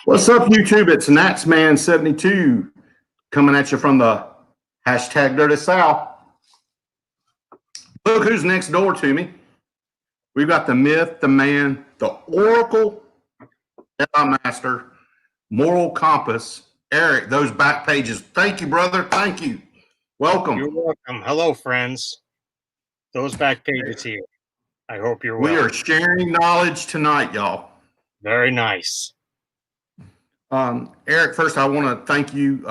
What's up, YouTube? It's Natsman72 coming at you from the hashtag Dirty South. Look who's next door to me. We've got the myth, the man, the oracle, Jedi master, moral compass, Eric. Those back pages. Thank you, brother. Thank you. Welcome. You're welcome. Hello, friends. Those back pages here. I hope you're well. We are sharing knowledge tonight, y'all. Very nice. Eric, first I want to thank you.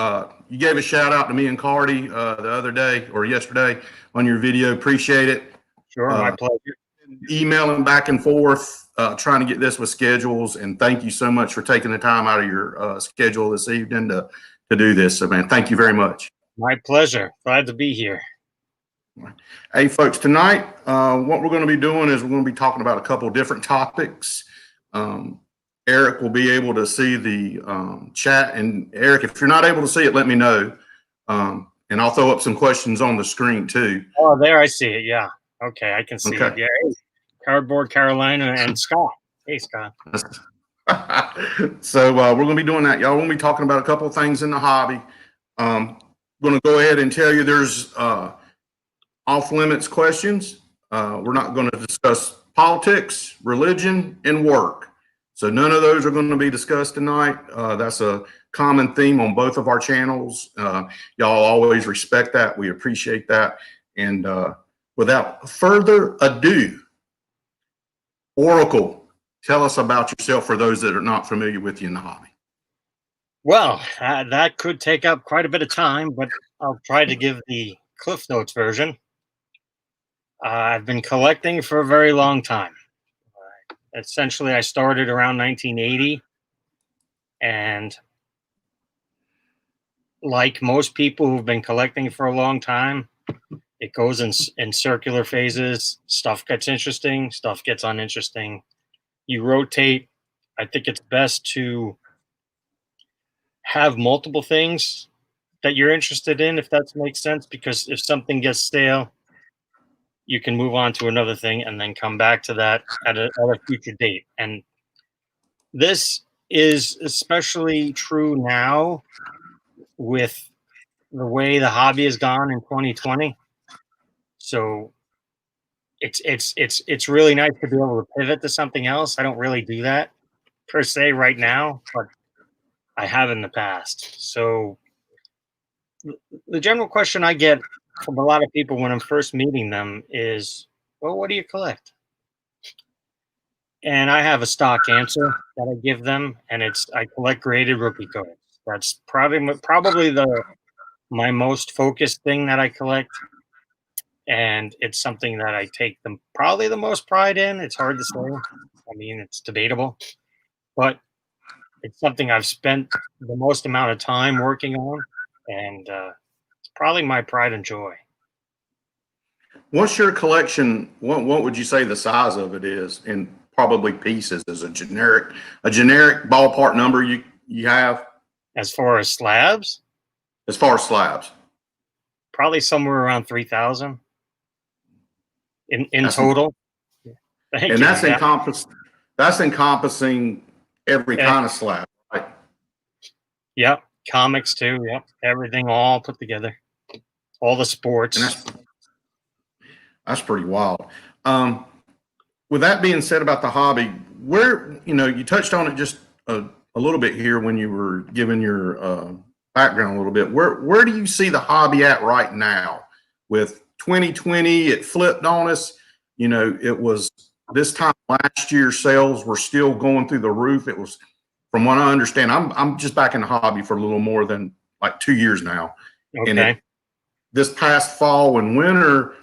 You gave a shout out to me and Cardi the other day or yesterday on your video. Appreciate it. Sure, my pleasure. Emailing back and forth, trying to get this with schedules, and thank you so much for taking the time out of your schedule this evening to do this. So, man, thank you very much. My pleasure. Glad to be here. Hey, folks, tonight what we're going to be doing is we're going to be talking about a couple of different topics. Eric will be able to see the chat. And Eric, if you're not able to see it, let me know. And I'll throw up some questions on the screen too. Oh, there I see it. Yeah. Okay, I can see it. Yeah. Hey, Cardboard Carolina and Scott. Hey, Scott. So we're going to be doing that. Y'all going to be talking about a couple of things in the hobby. I'm going to go ahead and tell you there's off limits questions. We're not going to discuss politics, religion, and work. So none of those are going to be discussed tonight. That's a common theme on both of our channels. Y'all always respect that. We appreciate that. And without further ado, Oracle, tell us about yourself for those that are not familiar with you in the hobby. Well, that could take up quite a bit of time, but I'll try to give the Cliff Notes version. I've been collecting for a very long time. Essentially, I started around 1980, and like most people who've been collecting for a long time, it goes in circular phases. Stuff gets interesting, stuff gets uninteresting. You rotate. I think it's best to have multiple things that you're interested in, if that makes sense, because if something gets stale, you can move on to another thing and then come back to that at a future date. And this is especially true now with the way the hobby has gone in 2020. So it's really nice to be able to pivot to something else. I don't really do that per se right now, but I have in the past. So the general question I get from a lot of people when I'm first meeting them is, well, what do you collect? And I have a stock answer that I give them, and it's I collect graded rookie cards. That's probably my most focused thing that I collect, and it's something that I take probably the most pride in. It's hard to say. I mean, it's debatable, but it's something I've spent the most amount of time working on, and it's probably my pride and joy. What's your collection? What would you say the size of it is in probably pieces? Is a generic ballpark number you have? As far as slabs? As far as slabs, probably somewhere around 3,000 in total. And that's encompassing every kind of slab, right? Yep, comics too. Yep, everything all put together, all the sports. That's pretty wild. With that being said about the hobby, where you touched on it just a little bit here when you were giving your background a little bit. Where do you see the hobby at right now? With 2020, it flipped on us. It was this time last year, sales were still going through the roof. It was, from what I understand, I'm just back in the hobby for a little more than like 2 years now. Okay. And this past fall and winter,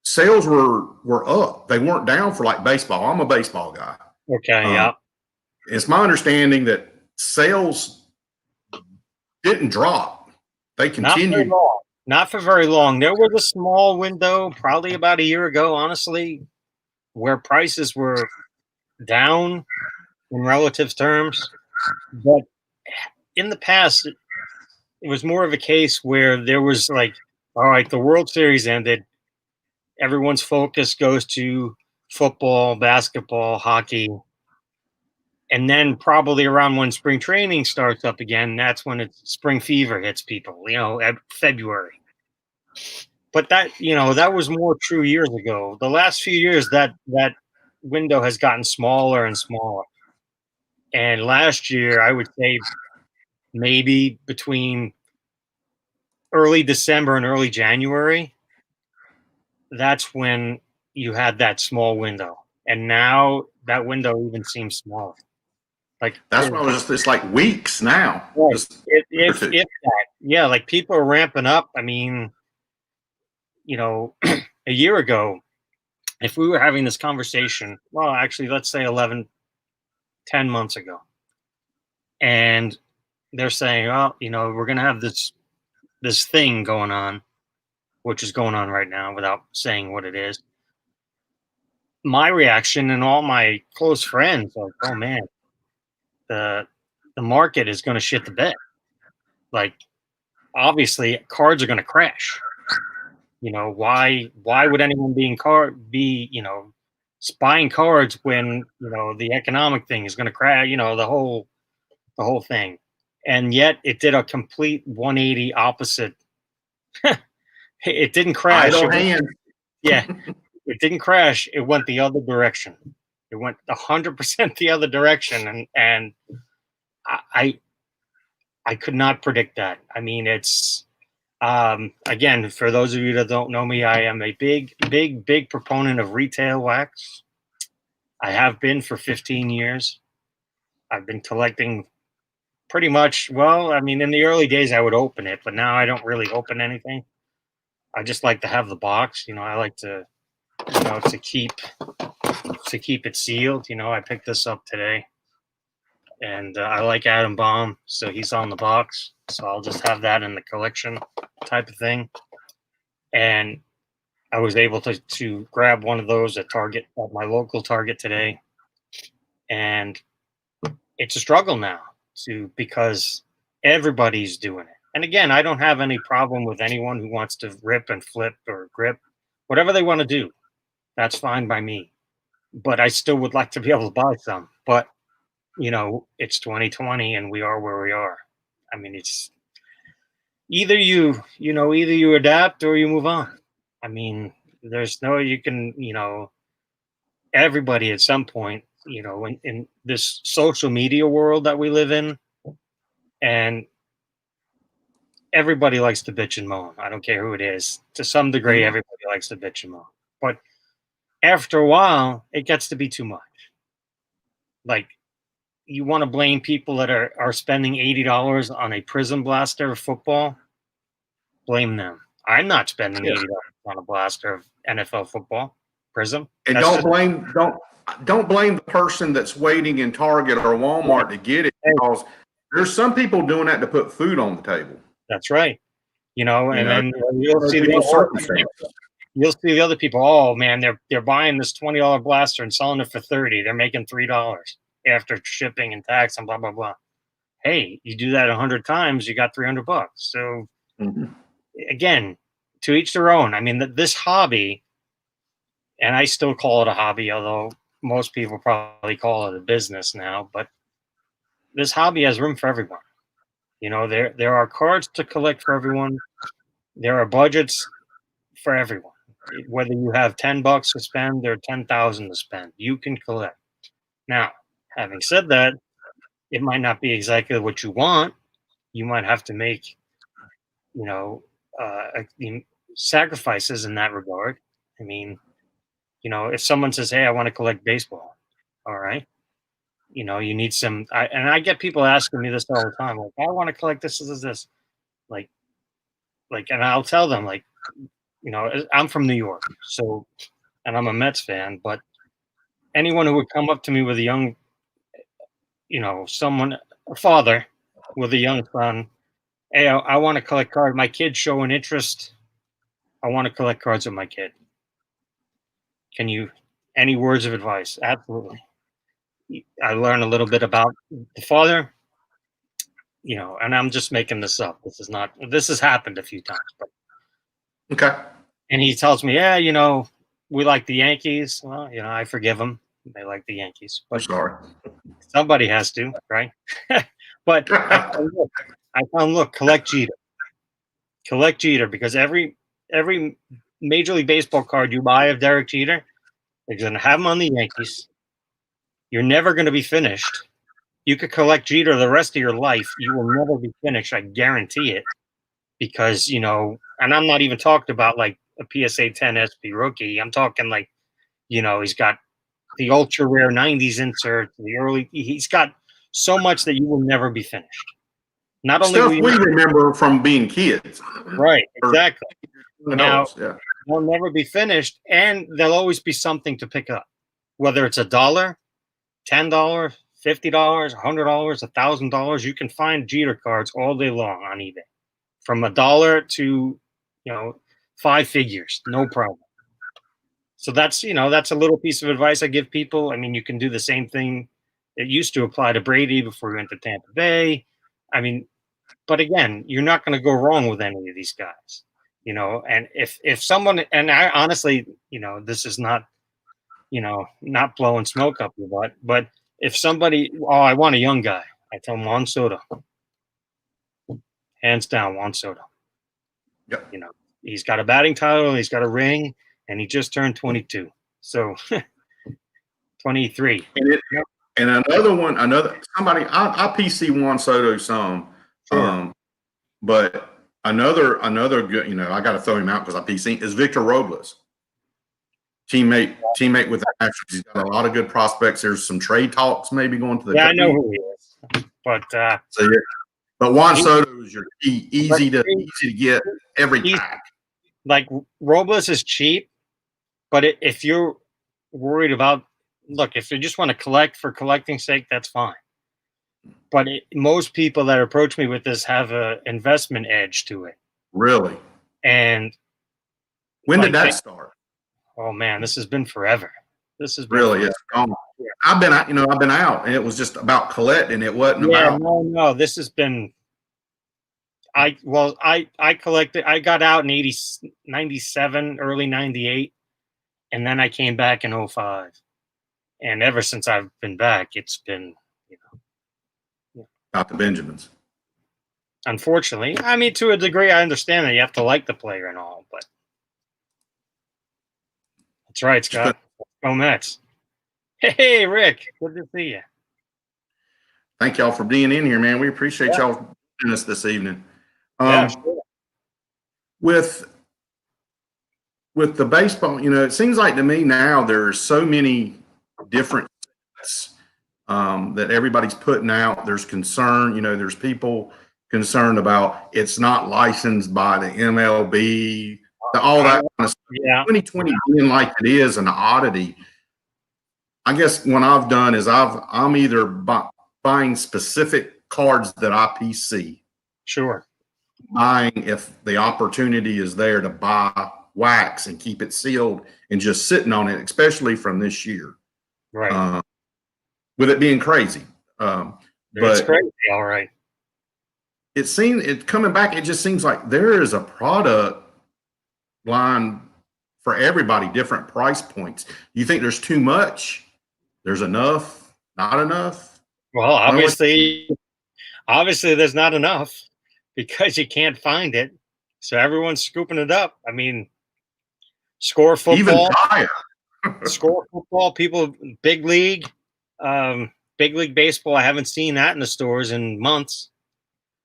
sales were up. They weren't down for like baseball. I'm a baseball guy. Okay, yeah. It's my understanding that sales didn't drop. They continued. Not for very long. There was a small window, probably about a year ago, honestly, where prices were down in relative terms. But in the past, it was more of a case where there was like, all right, the World Series ended. Everyone's focus goes to football, basketball, hockey. And then probably around when spring training starts up again, that's when spring fever hits people, at February. But that was more true years ago. The last few years, that window has gotten smaller and smaller. And last year, I would say maybe between early December and early January, that's when you had that small window. And now that window even seems smaller. Like That's why it's like weeks now. right. Just If that, yeah, like people are ramping up. I mean, a year ago, if we were having this conversation, well, actually, let's say 11, 10 months ago, and they're saying, oh, we're going to have this thing going on, which is going on right now without saying what it is. My reaction and all my close friends are like, oh man, the market is going to shit the bed. Like, obviously, cards are going to crash. Why would anyone be buying cards when the economic thing is going to crash? The whole thing, and yet it did a complete 180 opposite. It didn't crash. idle hand. Yeah, it didn't crash. It went the other direction. It went 100% the other direction, and I could not predict that. I mean, it's again, for those of you that don't know me, I am a big proponent of retail wax. I have been for 15 years. I've been collecting pretty much. Well, I mean, in the early days, I would open it, but now I don't really open anything. I just like to have the box. I like to, to keep it sealed. I picked this up today, and I like Adam Baum, so he's on the box. So I'll just have that in the collection type of thing. And I was able to grab one of those at my local Target today, and it's a struggle now because everybody's doing it. And again, I don't have any problem with anyone who wants to rip and flip or grip, whatever they want to do. That's fine by me. But I still would like to be able to buy some. But it's 2020 and we are where we are. I mean, it's either you adapt or you move on. I mean, there's no, you can, everybody at some point, in this social media world that we live in, and everybody likes to bitch and moan. I don't care who it is. To some degree, everybody likes to bitch and moan. But after a while, it gets to be too much. Like, you want to blame people that are spending $80 on a Prism blaster of football? Blame them. I'm not spending $80 on a blaster of NFL football Prism. And don't blame the person that's waiting in Target or Walmart to get it, because there's some people doing that to put food on the table. That's right. Then you'll see the other people. Oh man, they're buying this $20 blaster and selling it for $30. They're making $3 after shipping and tax and blah blah blah. Hey, you do that 100 times, you got $300. So again, to each their own. I mean, this hobby, and I still call it a hobby, although most people probably call it a business now. But this hobby has room for everyone. There are cards to collect for everyone. There are budgets for everyone. Whether you have $10 to spend or 10,000 to spend, you can collect. Now, having said that, it might not be exactly what you want. You might have to make, sacrifices in that regard. I mean, if someone says, "Hey, I want to collect baseball," all right, you need some. And I get people asking me this all the time, like, "I want to collect this, like, and I'll tell them, like, I'm from New York, so, and I'm a Mets fan, but anyone who would come up to me with a young, a father with a young son, hey, I want to collect cards. My kid's showing interest. I want to collect cards with my kid. Any words of advice? Absolutely. I learned a little bit about the father, and I'm just making this up. This has happened a few times, but okay. And he tells me, yeah, we like the Yankees. Well, I forgive them. They like the Yankees. But I'm sorry. Somebody has to, right? But I found look, collect Jeter, because every Major League Baseball card you buy of Derek Jeter, they're going to have him on the Yankees. You're never going to be finished. You could collect Jeter the rest of your life. You will never be finished. I guarantee it. Because, and I'm not even talking about like a PSA 10 SP rookie. I'm talking like, he's got the ultra rare 90s insert, he's got so much that you will never be finished. Not only stuff we remember from being kids. Right, exactly. Now, yeah. They'll never be finished, and there'll always be something to pick up. Whether it's $1, $10, $50, $100, $1,000, you can find Jeter cards all day long on eBay. From $1 to, 5 figures, no problem. So that's a little piece of advice I give people. I mean, you can do the same thing. It used to apply to Brady before he went to Tampa Bay. I mean, but again, you're not going to go wrong with any of these guys, and if someone, and I honestly, this is not, not blowing smoke up your butt, but if somebody, I want a young guy, I tell them Juan Soto. Hands down, Juan Soto. Yep. He's got a batting title, he's got a ring, and he just turned 22. So 23. And somebody, I PC Juan Soto some, Sure. But another good, I got to throw him out because I PC is Victor Robles. Teammate with the Nationals. He's got a lot of good prospects. There's some trade talks maybe going to the. Yeah, I know who he is, but but Juan Soto is your key, easy to get every pack. Like Robles is cheap, but if you're worried about, if you just want to collect for collecting's sake, that's fine. But most people that approach me with this have an investment edge to it. Really? And when did that start? Oh man, this has been forever. This has been really forever. It's gone. Yeah. I've been out, and it was just about collecting. It wasn't about. No. This has been. I collected. I got out in 97, early 98, and then I came back in 05. And ever since I've been back, it's been, Not the Benjamins. Unfortunately, I mean, to a degree, I understand that you have to like the player and all, but that's right, Scott. Go Mets. Hey, Rick, good to see you. Thank y'all for being in here, man. We appreciate y'all joining us this evening. Sure. With the baseball, it seems like to me now there's so many different sets, that everybody's putting out. There's concern, there's people concerned about it's not licensed by the MLB, all that kind of stuff. Yeah. 2020 being like it is an oddity. I guess what I've done is I'm either buying specific cards that I PC. Sure. Buying if the opportunity is there to buy wax and keep it sealed and just sitting on it, especially from this year. Right. With it being crazy. It's crazy, all right. It's coming back. It just seems like there is a product line for everybody, different price points. You think there's too much? There's enough? Not enough? Well, obviously there's not enough because you can't find it. So everyone's scooping it up. I mean, Score Football. Even higher. Score Football, people, Big League Baseball. I haven't seen that in the stores in months.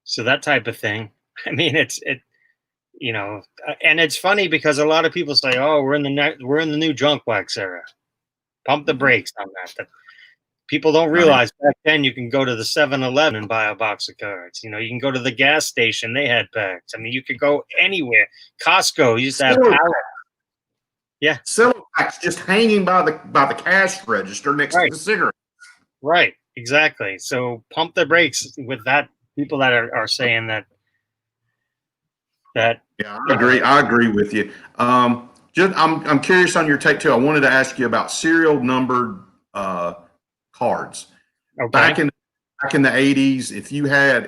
So that type of thing. I mean, and it's funny because a lot of people say, "Oh, we're in the new junk wax era." Pump the brakes on that. People don't realize back then you can go to the 7-Eleven and buy a box of cards. You can go to the gas station; they had packs. I mean, you could go anywhere. Costco used to have pallets. Yeah, cello packs just hanging by the cash register next to the cigarette. Right, exactly. So pump the brakes with that. People that are saying that. Yeah, I agree with you. I'm curious on your take too. I wanted to ask you about serial numbered cards. Okay. Back in the 80s, if you had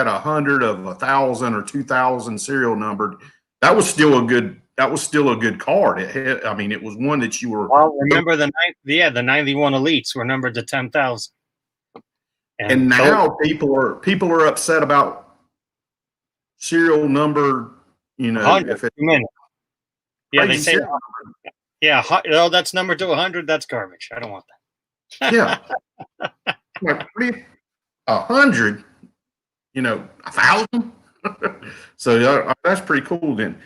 100 of 1,000 or 2,000 serial numbered, that was still a good card. It was one that you were. Well, remember the 91 Elites were numbered to 10,000. And now people are upset about serial number, if it's too many. Yeah, they crazy say, serial yeah, oh, that's number to 100. That's garbage. I don't want that. Yeah. Like, 100, 1,000. So that's pretty cool then.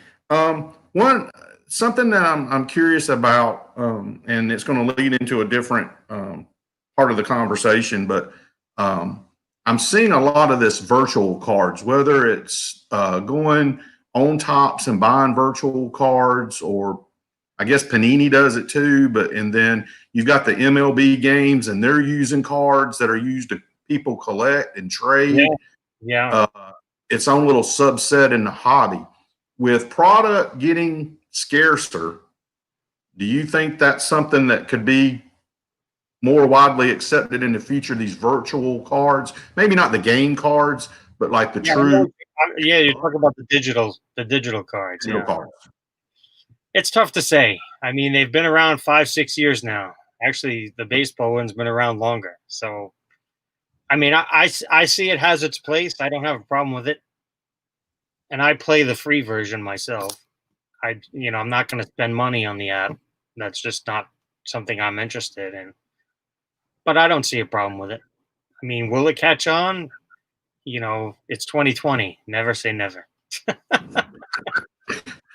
Something that I'm curious about, and it's going to lead into a different part of the conversation, but I'm seeing a lot of this virtual cards, whether it's going on tops and buying virtual cards, or I guess Panini does it too. And then you've got the MLB games, and they're using cards that are used to people collect and trade. Yeah. Its own little subset in the hobby. With product getting scarcer, do you think that's something that could be more widely accepted in the future? These virtual cards, maybe not the game cards, but like the true. Yeah, you're talking about the digital cards. Digital Yeah. cards. It's tough to say. I mean, they've been around 5-6 years now. Actually, the baseball one's been around longer. So, I mean, I see it has its place. I don't have a problem with it. And I play the free version myself. I'm not going to spend money on the app. That's just not something I'm interested in. But I don't see a problem with it. I mean, will it catch on? It's 2020. Never say never.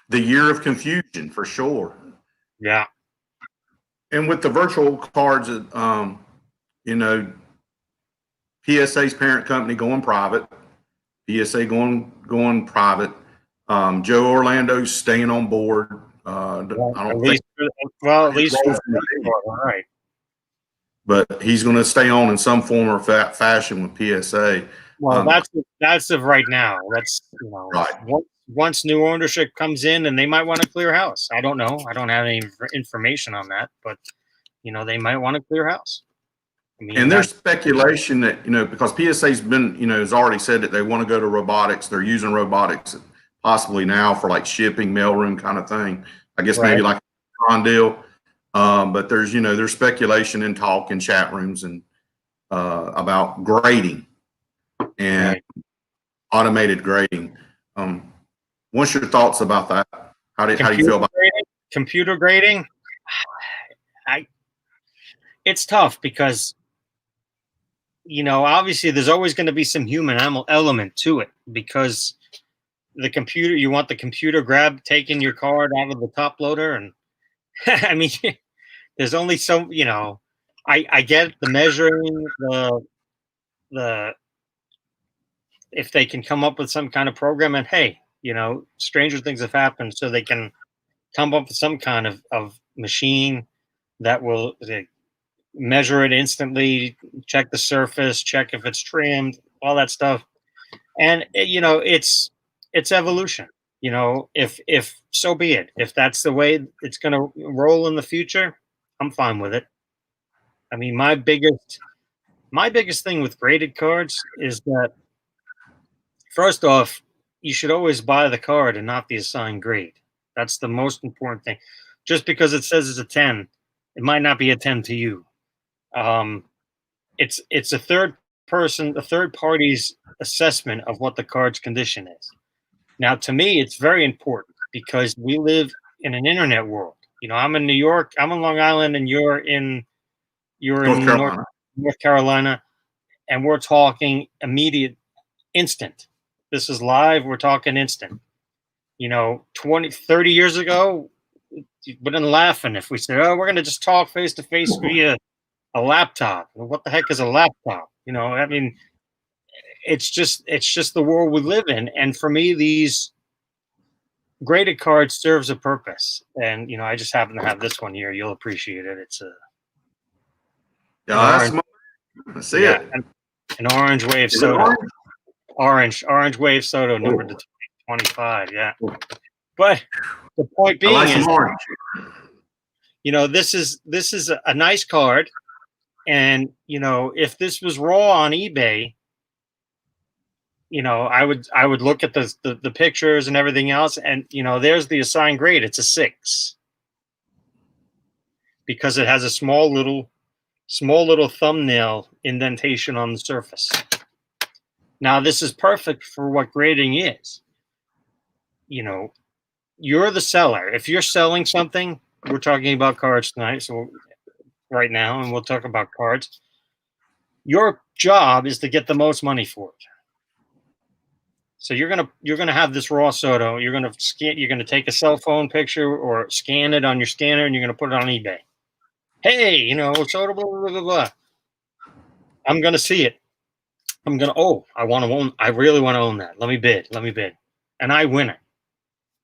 The year of confusion, for sure. Yeah. And with the virtual cards, PSA's parent company going private, PSA going private. Joe Orlando's staying on board. At least all right. But he's going to stay on in some form or fashion with PSA. Well, that's of right now. That's right. Once new ownership comes in, and they might want to clear house. I don't know. I don't have any information on that, but they might want to clear house. I mean, and there's speculation that because PSA's been has already said that they want to go to robotics. They're using robotics possibly now for like shipping, mailroom kind of thing. I guess maybe like a Tron deal. But there's speculation and talk in chat rooms and about grading and automated grading. What's your thoughts about that? How do you feel about computer grading? It's tough because obviously there's always going to be some human element to it, because you want the computer taking your card out of the top loader, and I mean, there's only so I get the measuring, the if they can come up with some kind of program, and hey, stranger things have happened, so they can come up with some kind of machine that will measure it instantly, check the surface, check if it's trimmed, all that stuff. And it's evolution. If so be it. If that's the way it's going to roll in the future, I'm fine with it. I mean, my biggest thing with graded cards is that, first off, you should always buy the card and not the assigned grade. That's the most important thing. Just because it says it's a 10, it might not be a 10 to you. It's a third party's assessment of what the card's condition is. Now, to me, it's very important because we live in an internet world. I'm in New York, I'm in Long Island, and you're in North Carolina, and we're talking immediate, instant. This is live. We're talking instant. 20, 30 years ago, you wouldn't laughing if we said, "Oh, we're going to just talk face to face via a laptop." What the heck is a laptop? I mean, it's just the world we live in. And for me, these graded cards serves a purpose. And I just happen to have this one here. You'll appreciate it. It's I see it. An orange wave soda. Orange wave soda, number 25. Yeah. But the point being is, this is a nice card. And, if this was raw on eBay, I would look at the pictures and everything else. And, there's the assigned grade. It's a 6 because it has a small little small little thumbnail indentation on the surface. Now, this is perfect for what grading is. You know, you're the seller. If you're selling something, we're talking about cards tonight, so right now, and we'll talk about cards. Your job is to get the most money for it. So you're gonna have this raw soda. You're gonna take a cell phone picture or scan it on your scanner, and you're gonna put it on eBay. Hey, soda, blah blah blah blah. I'm gonna see it. I really want to own that. Let me bid. And I win it.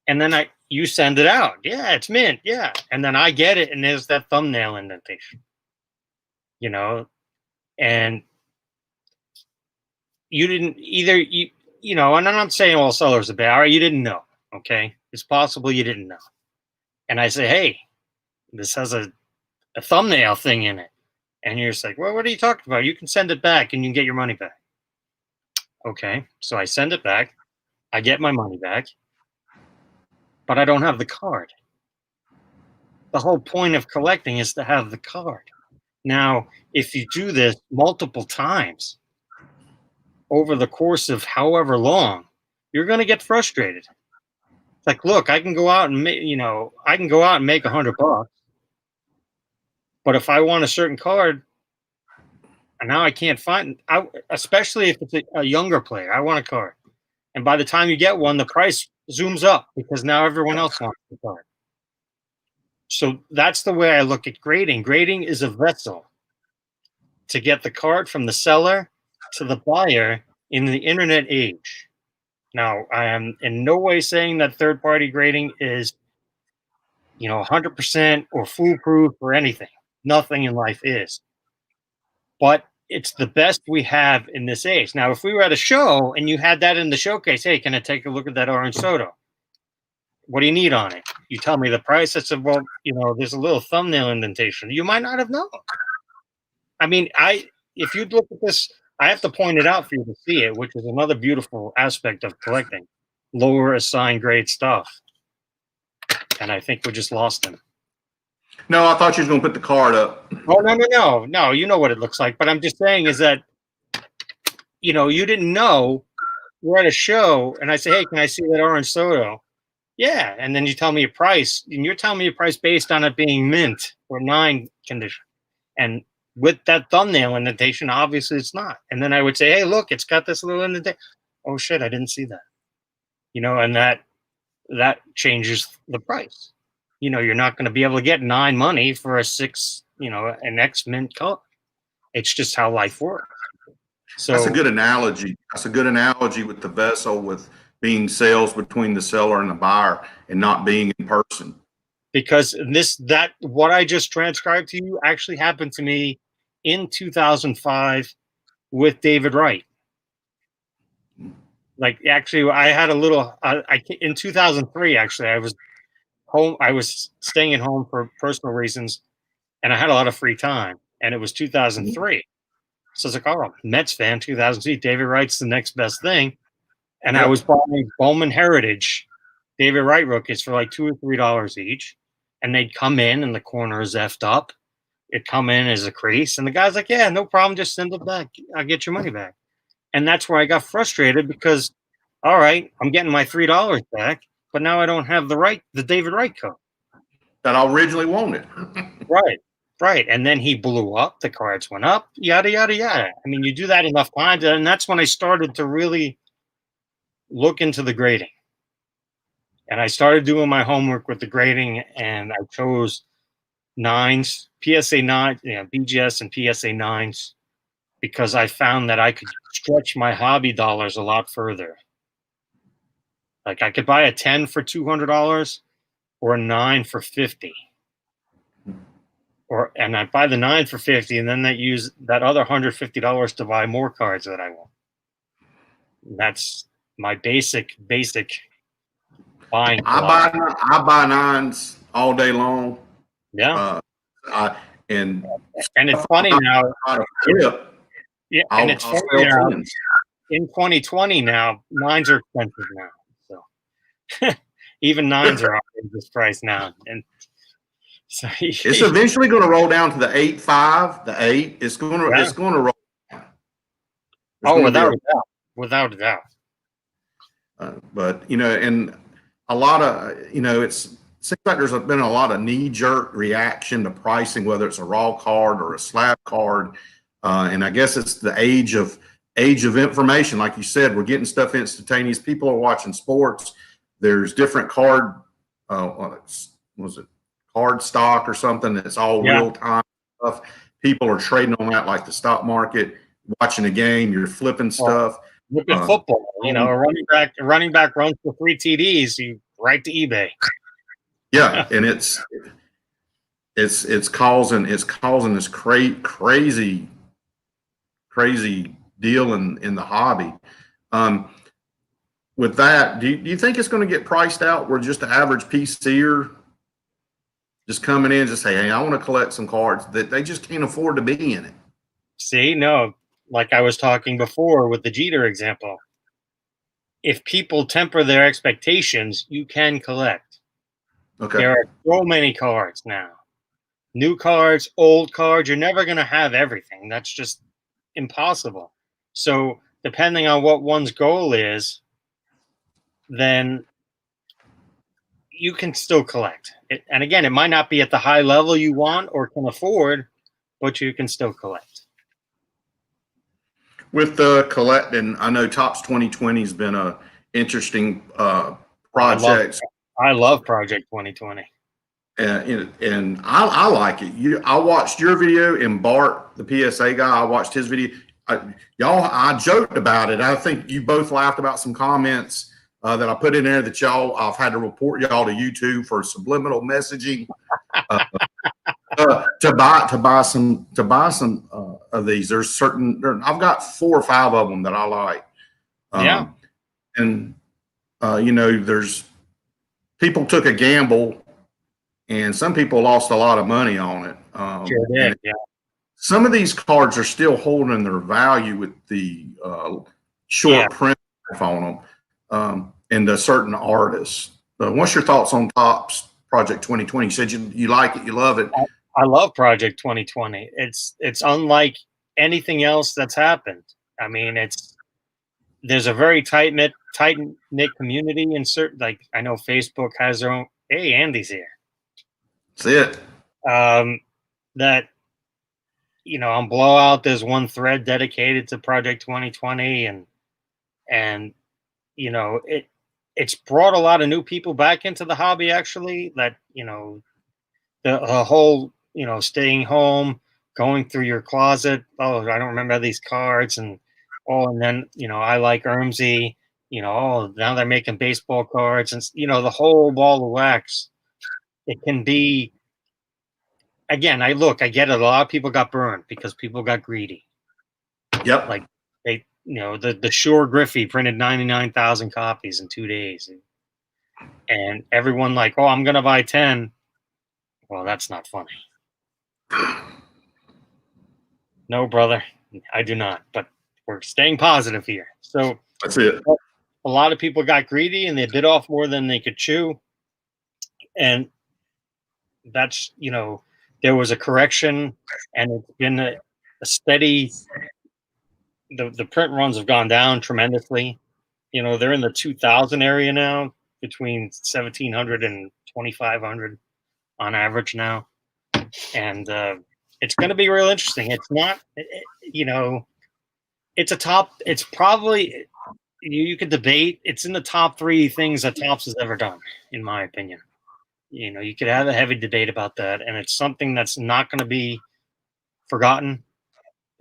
And then you send it out. Yeah, it's mint. Yeah. And then I get it. And there's that thumbnail indentation, and you didn't either, and I'm not saying all sellers are bad. All right, you didn't know. Okay. It's possible you didn't know. And I say, hey, this has a thumbnail thing in it. And you're just like, well, what are you talking about? You can send it back and you can get your money back. Okay. So I send it back. I get my money back. But I don't have the card. The whole point of collecting is to have the card. Now, if you do this multiple times over the course of however long, you're going to get frustrated. It's like, look, I can go out and make $100, but if I want a certain card, and now I can't find, especially if it's a younger player, I want a card, and by the time you get one, the price zooms up because now everyone else wants the card. So that's the way I look at grading. Grading is a vessel to get the card from the seller to the buyer in the internet age. Now, I am in no way saying that third-party grading is, 100% or foolproof or anything. Nothing in life is. But it's the best we have in this age. Now, if we were at a show and you had that in the showcase, hey, can I take a look at that orange soda? What do you need on it? You tell me the price. I said, well, there's a little thumbnail indentation. You might not have known. I mean, if you look at this, I have to point it out for you to see it, which is another beautiful aspect of collecting lower assigned grade stuff. And I think we just lost him. No, I thought you was going to put the card up. Oh, no. You know what it looks like. But I'm just saying is that, you didn't know. We're at a show and I say, hey, can I see that orange soda? Yeah. And then you tell me a price, and you're telling me a price based on it being mint or 9 condition. And with that thumbnail indentation, obviously it's not. And then I would say, hey, look, it's got this little indentation. Oh shit, I didn't see that. And that changes the price. You're not going to be able to get 9 money for a 6, an X mint color. It's just how life works. So that's a good analogy. That's a good analogy with the vessel, with being sales between the seller and the buyer and not being in person. Because what I just transcribed to you actually happened to me in 2005 with David Wright. Like, actually, I had a little, in 2003, actually, I was home. I was staying at home for personal reasons, and I had a lot of free time, and it was 2003. So I was like, oh, Mets fan, 2003, David Wright's the next best thing. And I was buying Bowman Heritage David Wright rookies for like $2 or $3 each. And they'd come in and the corner is effed up. It'd come in as a crease. And the guy's like, yeah, no problem. Just send it back. I'll get your money back. And that's where I got frustrated because, all right, I'm getting my $3 back, but now I don't have the David Wright code that I originally wanted. Right. And then he blew up. The cards went up, yada, yada, yada. I mean, you do that enough times. And that's when I started to really look into the grading. And I started doing my homework with the grading, and I chose 9s, PSA 9, BGS and PSA 9s, because I found that I could stretch my hobby dollars a lot further. Like, I could buy a 10 for $200 or a 9 for $50. And I buy the 9 for $50, and then use that other $150 to buy more cards that I want. And that's my basic buying. I buy 9s all day long. Yeah. And it's funny now. Yeah, and it's funny now. In 2020 now, 9s are expensive now. So even 9s are outrageous price now. And So, It's eventually going to roll down to the 8.5, the 8. It's going to yeah. it's going to roll down. There's Oh, going to be without a doubt. Without a doubt. but and a lot of it seems like there's been a lot of knee-jerk reaction to pricing, whether it's a raw card or a slab card, and I guess it's the age of information. Like you said, we're getting stuff instantaneous. People are watching sports. There's different card, was it card stock or something that's all Yeah. real time stuff. People are trading on that like the stock market. Watching a game, you're flipping stuff. Look at football. A running back runs for 3 TDs. You right to eBay. Yeah, and it's causing this crazy deal in the hobby. With that, do you think it's going to get priced out where just the average PCer just coming in just say, hey, I want to collect some cards, that they just can't afford to be in it? See, no, like I was talking before with the Jeter example. If people temper their expectations, you can collect. Okay. There are so many cards now. New cards, old cards, you're never going to have everything. That's just impossible. So, depending on what one's goal is, then you can still collect. And again, it might not be at the high level you want or can afford, but you can still collect. With collecting, I know Topps 2020 has been a interesting project. I love Project 2020. And I like it. I watched your video, and Bart, the PSA guy, I watched his video. I joked about it. I think you both laughed about some comments that I put in there that I've had to report y'all to YouTube for subliminal messaging to buy some of these. There's I've got 4 or 5 of them that I like. Yeah. And there's people took a gamble. And some people lost a lot of money on it. Sure did, yeah. Some of these cards are still holding their value with the short print on them and a certain artists. What's your thoughts on Topps Project 2020? You said you like it, you love it. I love Project 2020. It's unlike anything else that's happened. I mean, there's a very tight knit community in certain, like I know Facebook has their own. Hey, Andy's here. That's it. That on Blowout, there's one thread dedicated to Project 2020, and it's brought a lot of new people back into the hobby. Actually, that the whole staying home, going through your closet. Oh, I don't remember these cards, and then I like Ermsey. Now they're making baseball cards, and the whole ball of wax. It can be. Again, I get it. A lot of people got burned because people got greedy. Yep. Like the Shore Griffey printed 99,000 copies in 2 days, and everyone like, oh, I'm gonna buy 10. Well, that's not funny. No, brother, I do not. But we're staying positive here. So that's it. A lot of people got greedy and they bit off more than they could chew, and that's there was a correction, and it's been a steady. The print runs have gone down tremendously. They're in the 2,000 area now, between 1,700 and 2,500 on average now, and it's going to be real interesting. It's not, it's a top. It's probably you could debate. It's in the top 3 things that Topps has ever done, in my opinion. You could have a heavy debate about that, and it's something that's not going to be forgotten.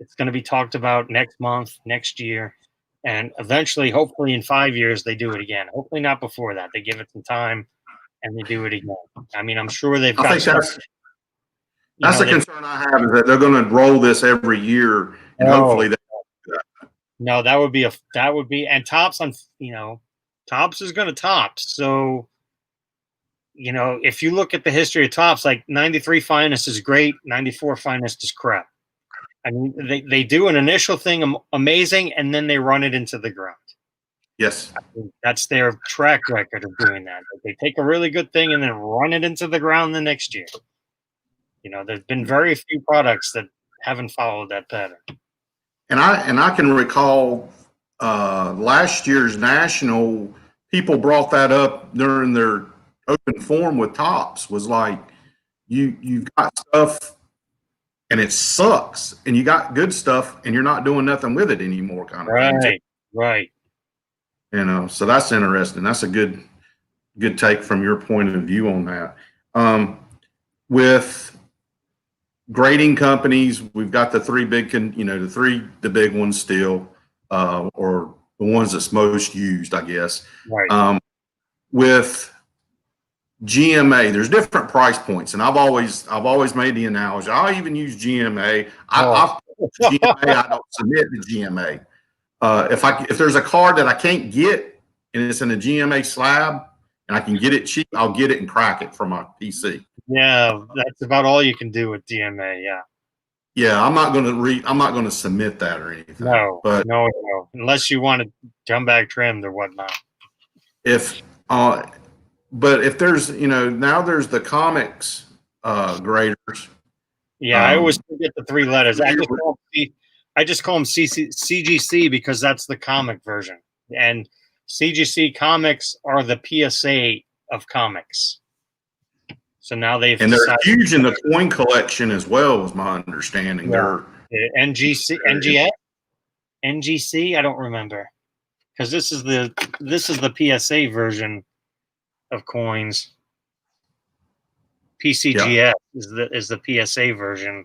It's going to be talked about next month, next year, and eventually, hopefully in 5 years, they do it again. Hopefully not before that. They give it some time and they do it again. I mean, I'm sure they've got stuff. That's the concern I have, is that they're going to roll this every year, and hopefully they won't do that. No, that would be, and Topps Topps is going to top. So, if you look at the history of Topps, like 93 Finest is great, 94 Finest is crap. I mean, they do an initial thing amazing, and then they run it into the ground. Yes. I mean, that's their track record of doing that. They take a really good thing and then run it into the ground the next year. There's been very few products that haven't followed that pattern. And I can recall last year's national, people brought that up during their open forum with Tops, was like, you've got stuff and it sucks, and you got good stuff and you're not doing nothing with it anymore, kind of thing. Right. So that's interesting. That's a good take from your point of view on that. With grading companies, we've got the three big, the big ones still, or the ones that's most used, I guess. Right. With GMA, there's different price points, and I've always made the analogy. I even use GMA. GMA, I don't submit to GMA. If there's a card that I can't get and it's in a GMA slab and I can get it cheap, I'll get it and crack it for my PC. Yeah, that's about all you can do with GMA. Yeah. Yeah, I'm not going to submit that or anything. No, unless you want it come back trimmed or whatnot. But if there's, now there's the comics graders. Yeah, I always forget the three letters. I just call them CGC because that's the comic version. And CGC comics are the PSA of comics. So now they're huge in the coin collection as well, is my understanding. Yeah. NGC, I don't remember, because this is the PSA version of coins. PCGS is the PSA version.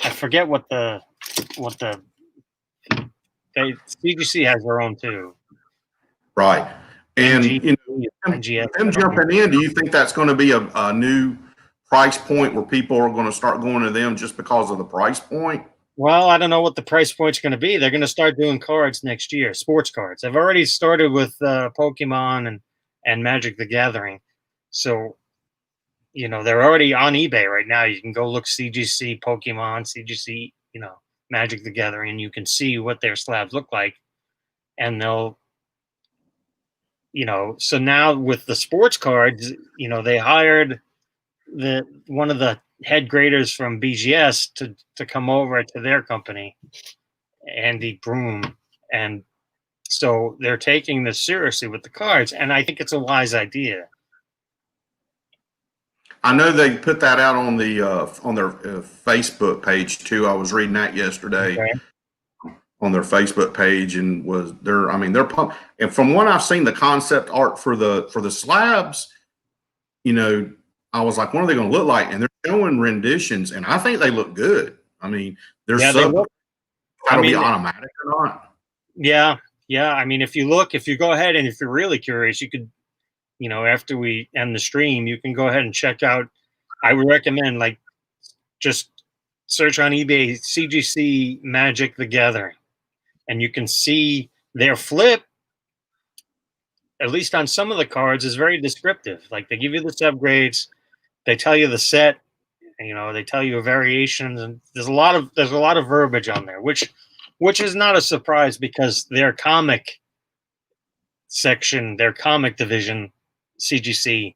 I forget what the CGC has their own too. Right. And them jumping in, do you think that's going to be a new price point where people are going to start going to them just because of the price point? Well, I don't know what the price point's going to be. They're going to start doing cards next year, sports cards. They've already started with Pokemon and Magic the Gathering. So, they're already on eBay right now. You can go look CGC Pokemon, CGC, Magic the Gathering, and you can see what their slabs look like. And they'll, so now with the sports cards, they hired one of the head graders from BGS to come over to their company, Andy Broom. And so they're taking this seriously with the cards. And I think it's a wise idea. I know they put that out on their Facebook page too. I was reading that yesterday on their Facebook page, and they're pumped. And from what I've seen, the concept art for the slabs, I was like, what are they going to look like? And they're showing renditions, and I think they look good. There's that'll be automatic or not. Yeah. If you go ahead and if you're really curious, you could, after we end the stream, you can go ahead and check out. I would recommend just search on eBay CGC Magic the Gathering, and you can see their flip. At least on some of the cards, is very descriptive. Like they give you the subgrades, they tell you the set, they tell you variations, and there's a lot of verbiage on there, which is not a surprise because their comic section, their comic division, CGC,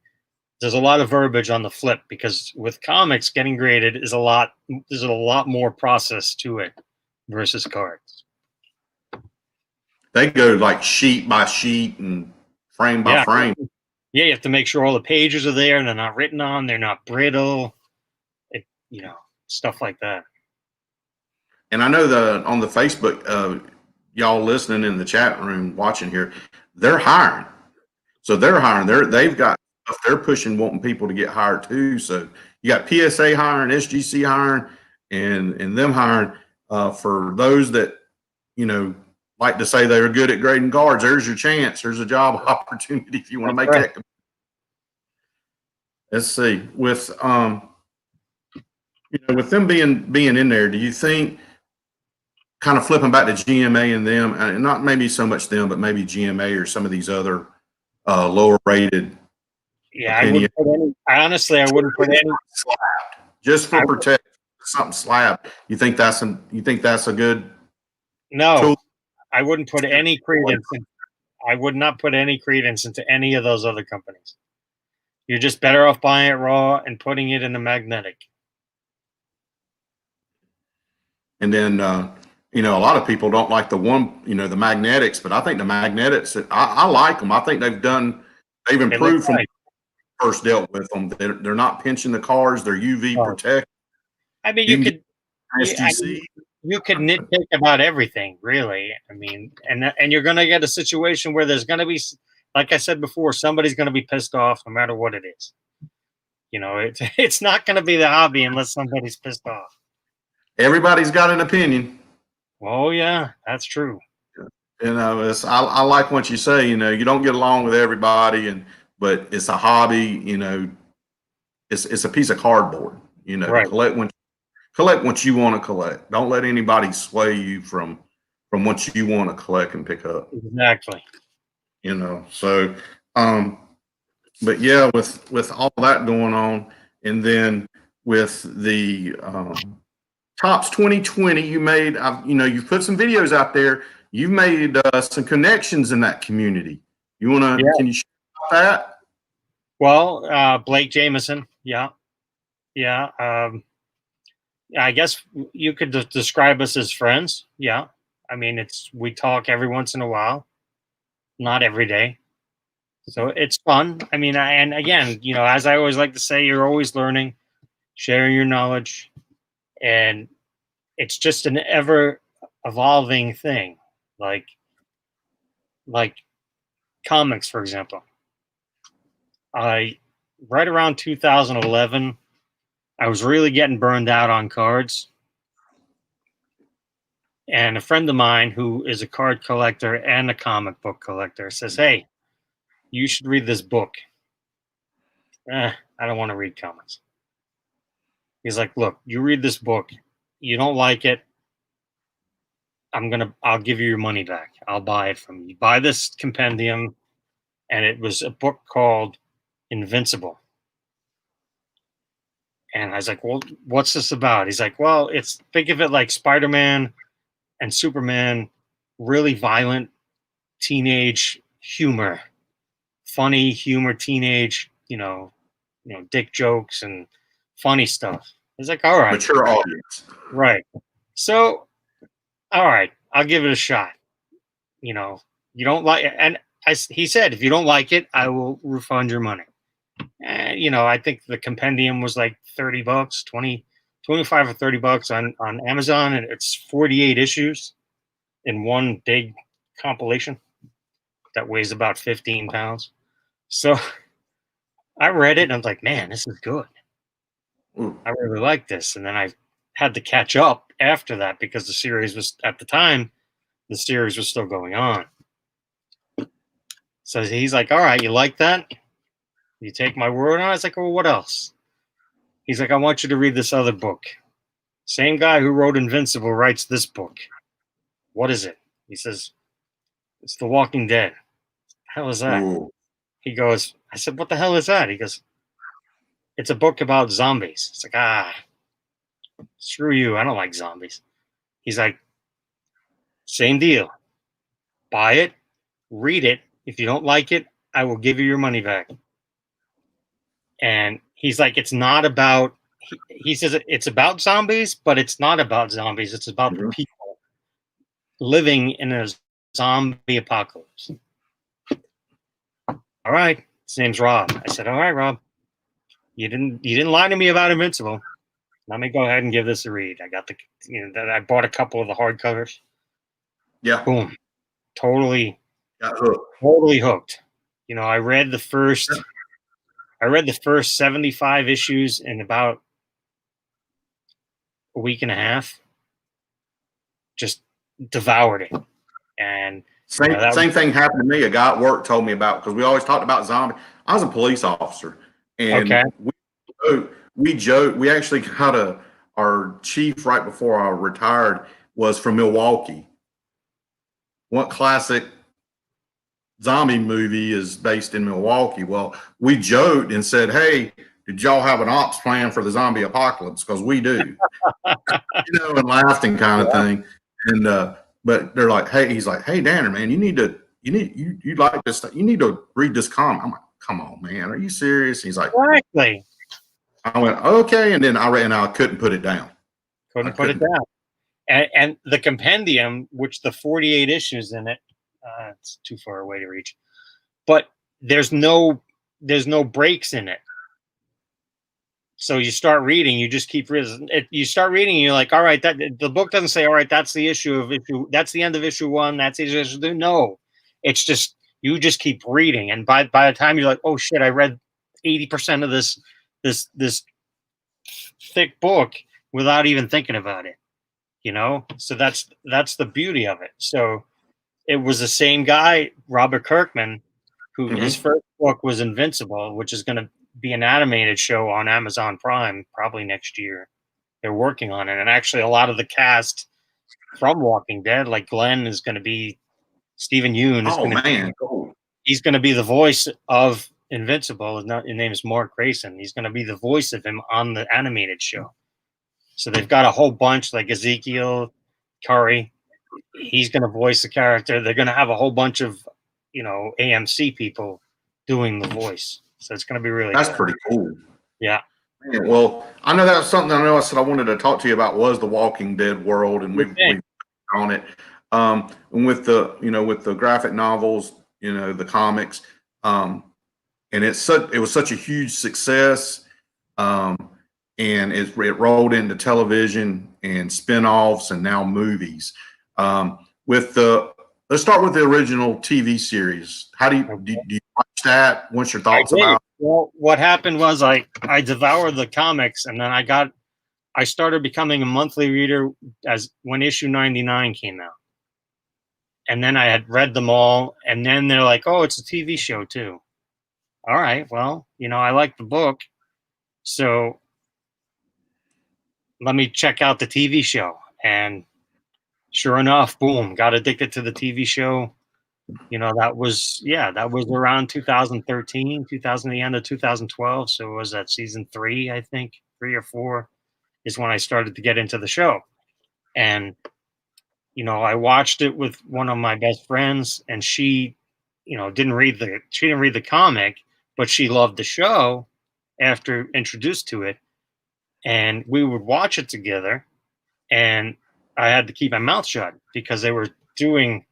there's a lot of verbiage on the flip because with comics getting graded there's a lot more process to it versus cards. They go sheet by sheet and frame by frame. Yeah, you have to make sure all the pages are there and they're not written on, they're not brittle, stuff like that. And I know on the Facebook, y'all listening in the chat room watching here, they're hiring. So they're hiring. They've got stuff they're pushing, wanting people to get hired too. So you got PSA hiring, SGC hiring, and them hiring for those that like to say they're good at grading cards. There's your chance. There's a job opportunity if you want to make that. Let's see. With with them being in there, do you think, kind of flipping back to GMA and them, and not maybe so much them, but maybe GMA or some of these other lower rated? Yeah, I wouldn't put any slabbed, just for protect something slab. You think that's a good? No, tool? I wouldn't put any credence. I would not put any credence into any of those other companies. You're just better off buying it raw and putting it in a magnetic. And then, you know, a lot of people don't like the the magnetics, but I think the magnetics, I like them. I think they've improved from Right. first dealt with them. They're not pinching the cars. They're UV Oh, protect. I mean, You can get I mean, SGC. you could nitpick about everything, really. I mean, and you're going to get a situation where there's going to be, like I said before, somebody's going to be pissed off no matter what it is. You know, it's not going to be the hobby unless somebody's pissed off. Everybody's got an opinion. Oh yeah, that's true. You know, I like what you say. You know, you don't get along with everybody, but it's a hobby. You know, it's a piece of cardboard. You know, Right. collect what you want to collect. Don't let anybody sway you from what you want to collect and pick up. Exactly. You know, so but yeah, with all that going on, and then with the Tops 2020, you made, you know, you've put some videos out there. You've made some connections in that community. You want to, Yeah. can you share about that? Well, Blake Jameson. Yeah. Yeah. I guess you could describe us as friends. Yeah. I mean, we talk every once in a while, not every day. So it's fun. I mean, and again, you know, as I always like to say, you're always learning, sharing your knowledge, and it's just an ever evolving thing. Like, like comics, for example. I right around 2011, I was really getting burned out on cards. And a friend of mine who is a card collector and a comic book collector says, "Hey, you should read this book." I don't want to read comics. He's like, "Look, you read this book. You don't like it. I'll give you your money back. I'll buy it from you. Buy this compendium." And it was a book called Invincible. And I was like, "Well, what's this about?" He's like, "Well, think of it like Spider-Man and Superman, really violent teenage humor, funny humor, teenage, dick jokes and funny stuff." It's like, all right, Mature audience. right. So, all right, I'll give it a shot. You know, you don't like it, and he said, if you don't like it, I will refund your money. And you know, I think the compendium was like $30, 25 or $30 on Amazon, and it's 48 issues in one big compilation that weighs about 15 pounds. So I read it and I was like, man, this is good. Ooh. I really like this. And then I had to catch up after that because the series was, at the time, the series was still going on. So he's like, all right, you like that? You take my word on it? I was like, well, what else? He's like, I want you to read this other book. Same guy who wrote Invincible writes this book. What is it? He says, it's The Walking Dead. Hell is that? Ooh. He goes, I said, what the hell is that? He goes, it's a book about zombies. It's like, screw you. I don't like zombies. He's like, same deal. Buy it, read it. If you don't like it, I will give you your money back. And he's like, it's not about, he says it's about zombies, but it's not about zombies. It's about the people living in a zombie apocalypse. All right. His name's Rob. I said, all right, Rob, you didn't lie to me about Invincible. Let me go ahead and give this a read. I got I bought a couple of the hardcovers. Yeah. Boom. Totally Got hooked. Totally hooked. You know, I read the first 75 issues in about a week and a half. Just devoured it. And same thing happened to me. A guy at work told me about, because we always talked about zombies. I was a police officer, and we joked. We actually got our chief right before I retired was from Milwaukee. What classic zombie movie is based in Milwaukee? Well, we joked and said, "Hey, did y'all have an ops plan for the zombie apocalypse? Because we do," and laughed and kind of thing. And but they're like, "Hey," he's like, "Hey, Danner, man, you like this stuff? You need to read this comic." I'm like, "Come on, man, are you serious?" He's like, exactly. I went, "Okay," and then I read, and I couldn't put it down. Couldn't put it down. and the compendium, which the 48 issues in it, it's too far away to reach, but there's no breaks in it. So you start reading, you just keep reading. You start reading, and you're like, all right, that the book doesn't say, all right, that's the that's the end of issue 1, that's the issue 2. No, it's just you just keep reading, and by the time you're like, oh shit, I read 80% of this thick book without even thinking about it, So that's the beauty of it. So it was the same guy, Robert Kirkman, who his first book was Invincible, which is going to be an animated show on Amazon Prime probably next year. They're working on it, and actually, a lot of the cast from Walking Dead, like Glenn, is going to be Stephen Yeun. Oh man, cool. He's going to be the voice of Invincible. His name is Mark Grayson. He's going to be the voice of him on the animated show. So they've got a whole bunch, like Ezekiel Curry. He's going to voice the character. They're going to have a whole bunch of, AMC people doing the voice. So it's going to be really That's good. pretty cool. Yeah. Man, well, I know that was something I said I wanted to talk to you about was the Walking Dead world, and we've on it. And with the graphic novels, the comics, and it was such a huge success. And it rolled into television and spinoffs and now movies. Let's start with the original TV series. How do you watch that? What's your thoughts about? Well, what happened was I devoured the comics, and then I started becoming a monthly reader when issue 99 came out. And then I had read them all, and then they're like, oh, it's a TV show too. All right, well, I like the book, so let me check out the TV show. And sure enough, boom, got addicted to the TV show. That was around 2013, the end of 2012. So it was that season 3, I think, 3 or 4 is when I started to get into the show. And, I watched it with one of my best friends, and she, didn't read the comic, but she loved the show after introduced to it. And we would watch it together, and I had to keep my mouth shut because they were doing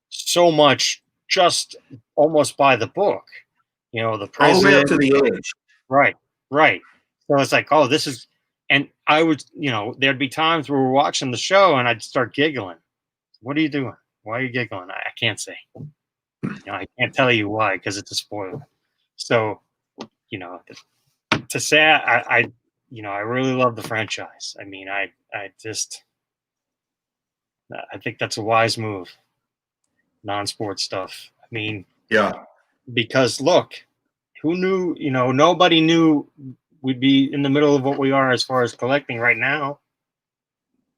so much just almost by the book, the prison. All the way up to the edge. Right. So it's like, oh, this is, and I would, there'd be times where we're watching the show and I'd start giggling. What are you doing? Why are you giggling? I can't say. I can't tell you why because it's a spoiler. So, to say I really love the franchise. I mean, I think that's a wise move. Non-sport stuff. I mean, yeah, because look, who knew? Nobody knew we'd be in the middle of what we are as far as collecting right now.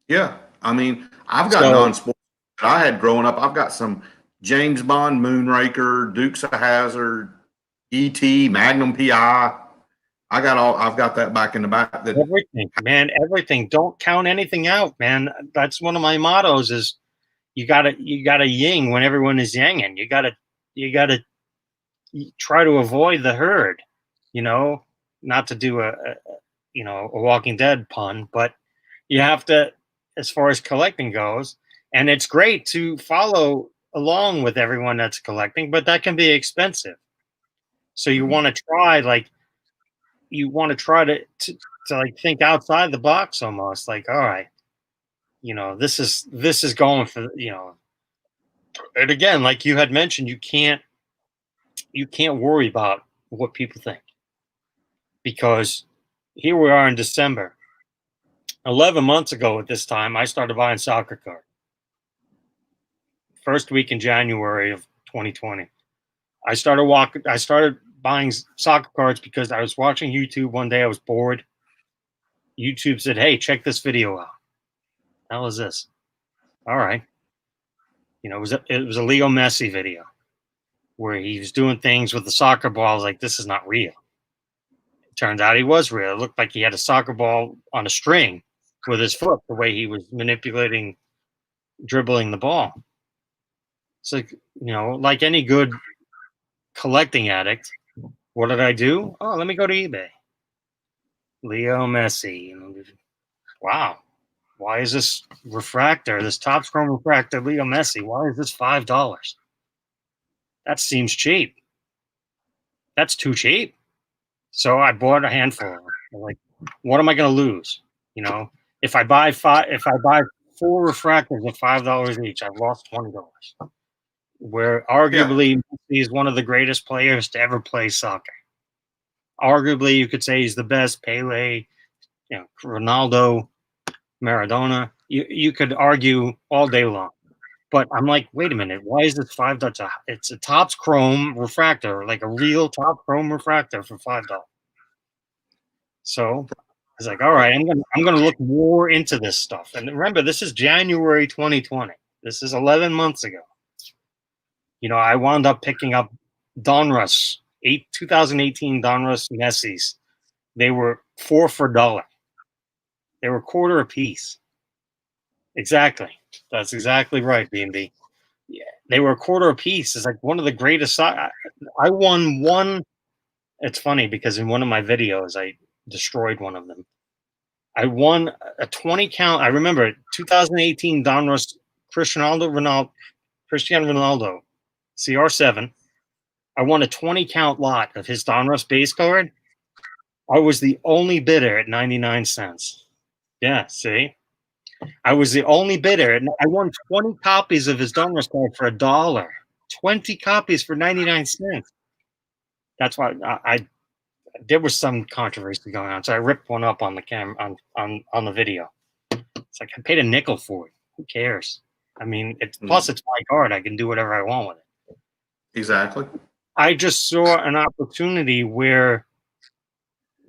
Yeah, I mean, I've got non-sport that I had growing up. I've got some James Bond, Moonraker, Dukes of Hazzard, E.T., Magnum P.I. I've got that back in the back. Everything, man, everything. Don't count anything out, man. That's one of my mottos is you gotta ying when everyone is yanging. You gotta try to avoid the herd, not to do a Walking Dead pun, but you have to, as far as collecting goes, and it's great to follow along with everyone that's collecting, but that can be expensive. So you want to try to like think outside the box almost, like, all right, this is going for, and again, like you had mentioned, you can't worry about what people think, because here we are in December. 11 months ago at this time, I started buying soccer cards. First week in January of 2020. I started buying soccer cards because I was watching YouTube one day. I was bored. YouTube said, hey, check this video out. How is this? All right. It was a Leo Messi video where he was doing things with the soccer ball. I was like, this is not real. It turns out he was real. It looked like he had a soccer ball on a string with his foot, the way he was dribbling the ball. It's like, like any good collecting addict, what did I do? Oh, let me go to eBay. Leo Messi. Wow. Why is this refractor, this Topps Chrome refractor, Leo Messi? Why is this $5? That seems cheap. That's too cheap. So I bought a handful of them. I'm like, what am I going to lose? You know, if I buy 4 refractors at $5 each, I've lost $20. Where Yeah. arguably Messi is one of the greatest players to ever play soccer. Arguably, you could say he's the best. Pele, Ronaldo, Maradona. You could argue all day long. But I'm like, wait a minute, why is this $5? It's a Topps Chrome refractor, like a real Topps Chrome refractor for $5. So I was like, all right, I'm gonna look more into this stuff. And remember, this is January 2020. This is 11 months ago. I wound up picking up Donruss 2018 Donruss Messi's. They were 4 for $1. They were quarter a piece. Exactly. That's exactly right, B&B. Yeah, they were a quarter a piece. It's like one of the greatest. I won one. It's funny because in one of my videos, I destroyed one of them. I won a 20 count. I remember 2018 Donruss Cristiano Ronaldo, CR7. I won a 20 count lot of his Donruss base card. I was the only bidder at 99 cents. Yeah, see? I was the only bidder, and I won 20 copies of his Donruss card for $1. 20 copies for 99 cents. That's why there was some controversy going on, so I ripped one up on the camera on the video. It's like I paid a nickel for it. Who cares? I mean, plus it's my card. I can do whatever I want with it. Exactly. I just saw an opportunity where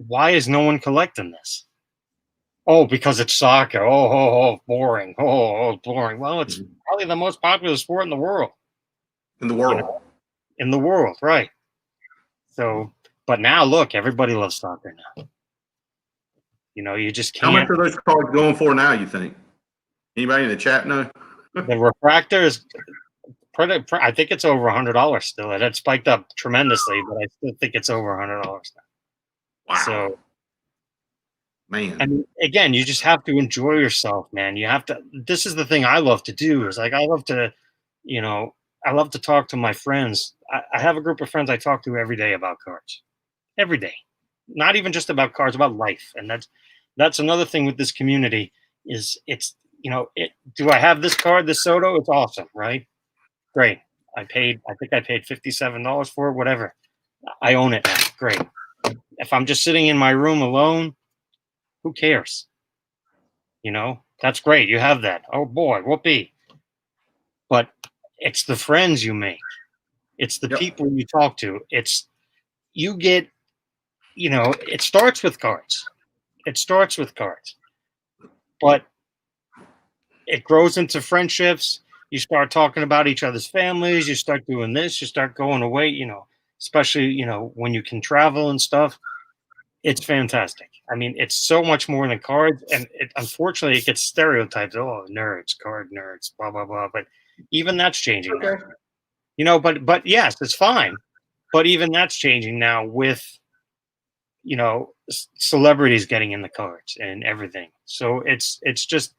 why is no one collecting this? Oh, because it's soccer. Oh, boring. Oh, boring. Well, it's probably the most popular sport in the world. In the world. In the world, right. So, but now look, everybody loves soccer now. You just can't. How much are those cards going for now, you think? Anybody in the chat know? The refractor is I think it's over $100 still. It had spiked up tremendously, but I still think it's over $100 now. Wow. So, man. And again, you just have to enjoy yourself, man. You have to. This is the thing I love to do. Is like I love to talk to my friends. I have a group of friends I talk to every day about cards. Every day. Not even just about cards, about life. And that's another thing with this community is do I have this card, this Soto? It's awesome, right? Great. I think I paid $57 for it, whatever. I own it now. Great. If I'm just sitting in my room alone, who cares? That's great. You have that. Oh boy, whoopee. But it's the friends you make. It's the people you talk to. You get, it starts with cards. But it grows into friendships. You start talking about each other's families. You start doing this. You start going away, especially, when you can travel and stuff. It's fantastic. I mean, it's so much more than cards. And unfortunately, it gets stereotyped. Oh, nerds, card nerds, blah, blah, blah. But even that's changing. Okay. Now. But yes, it's fine. But even that's changing now with, celebrities getting in the cards and everything. So it's just,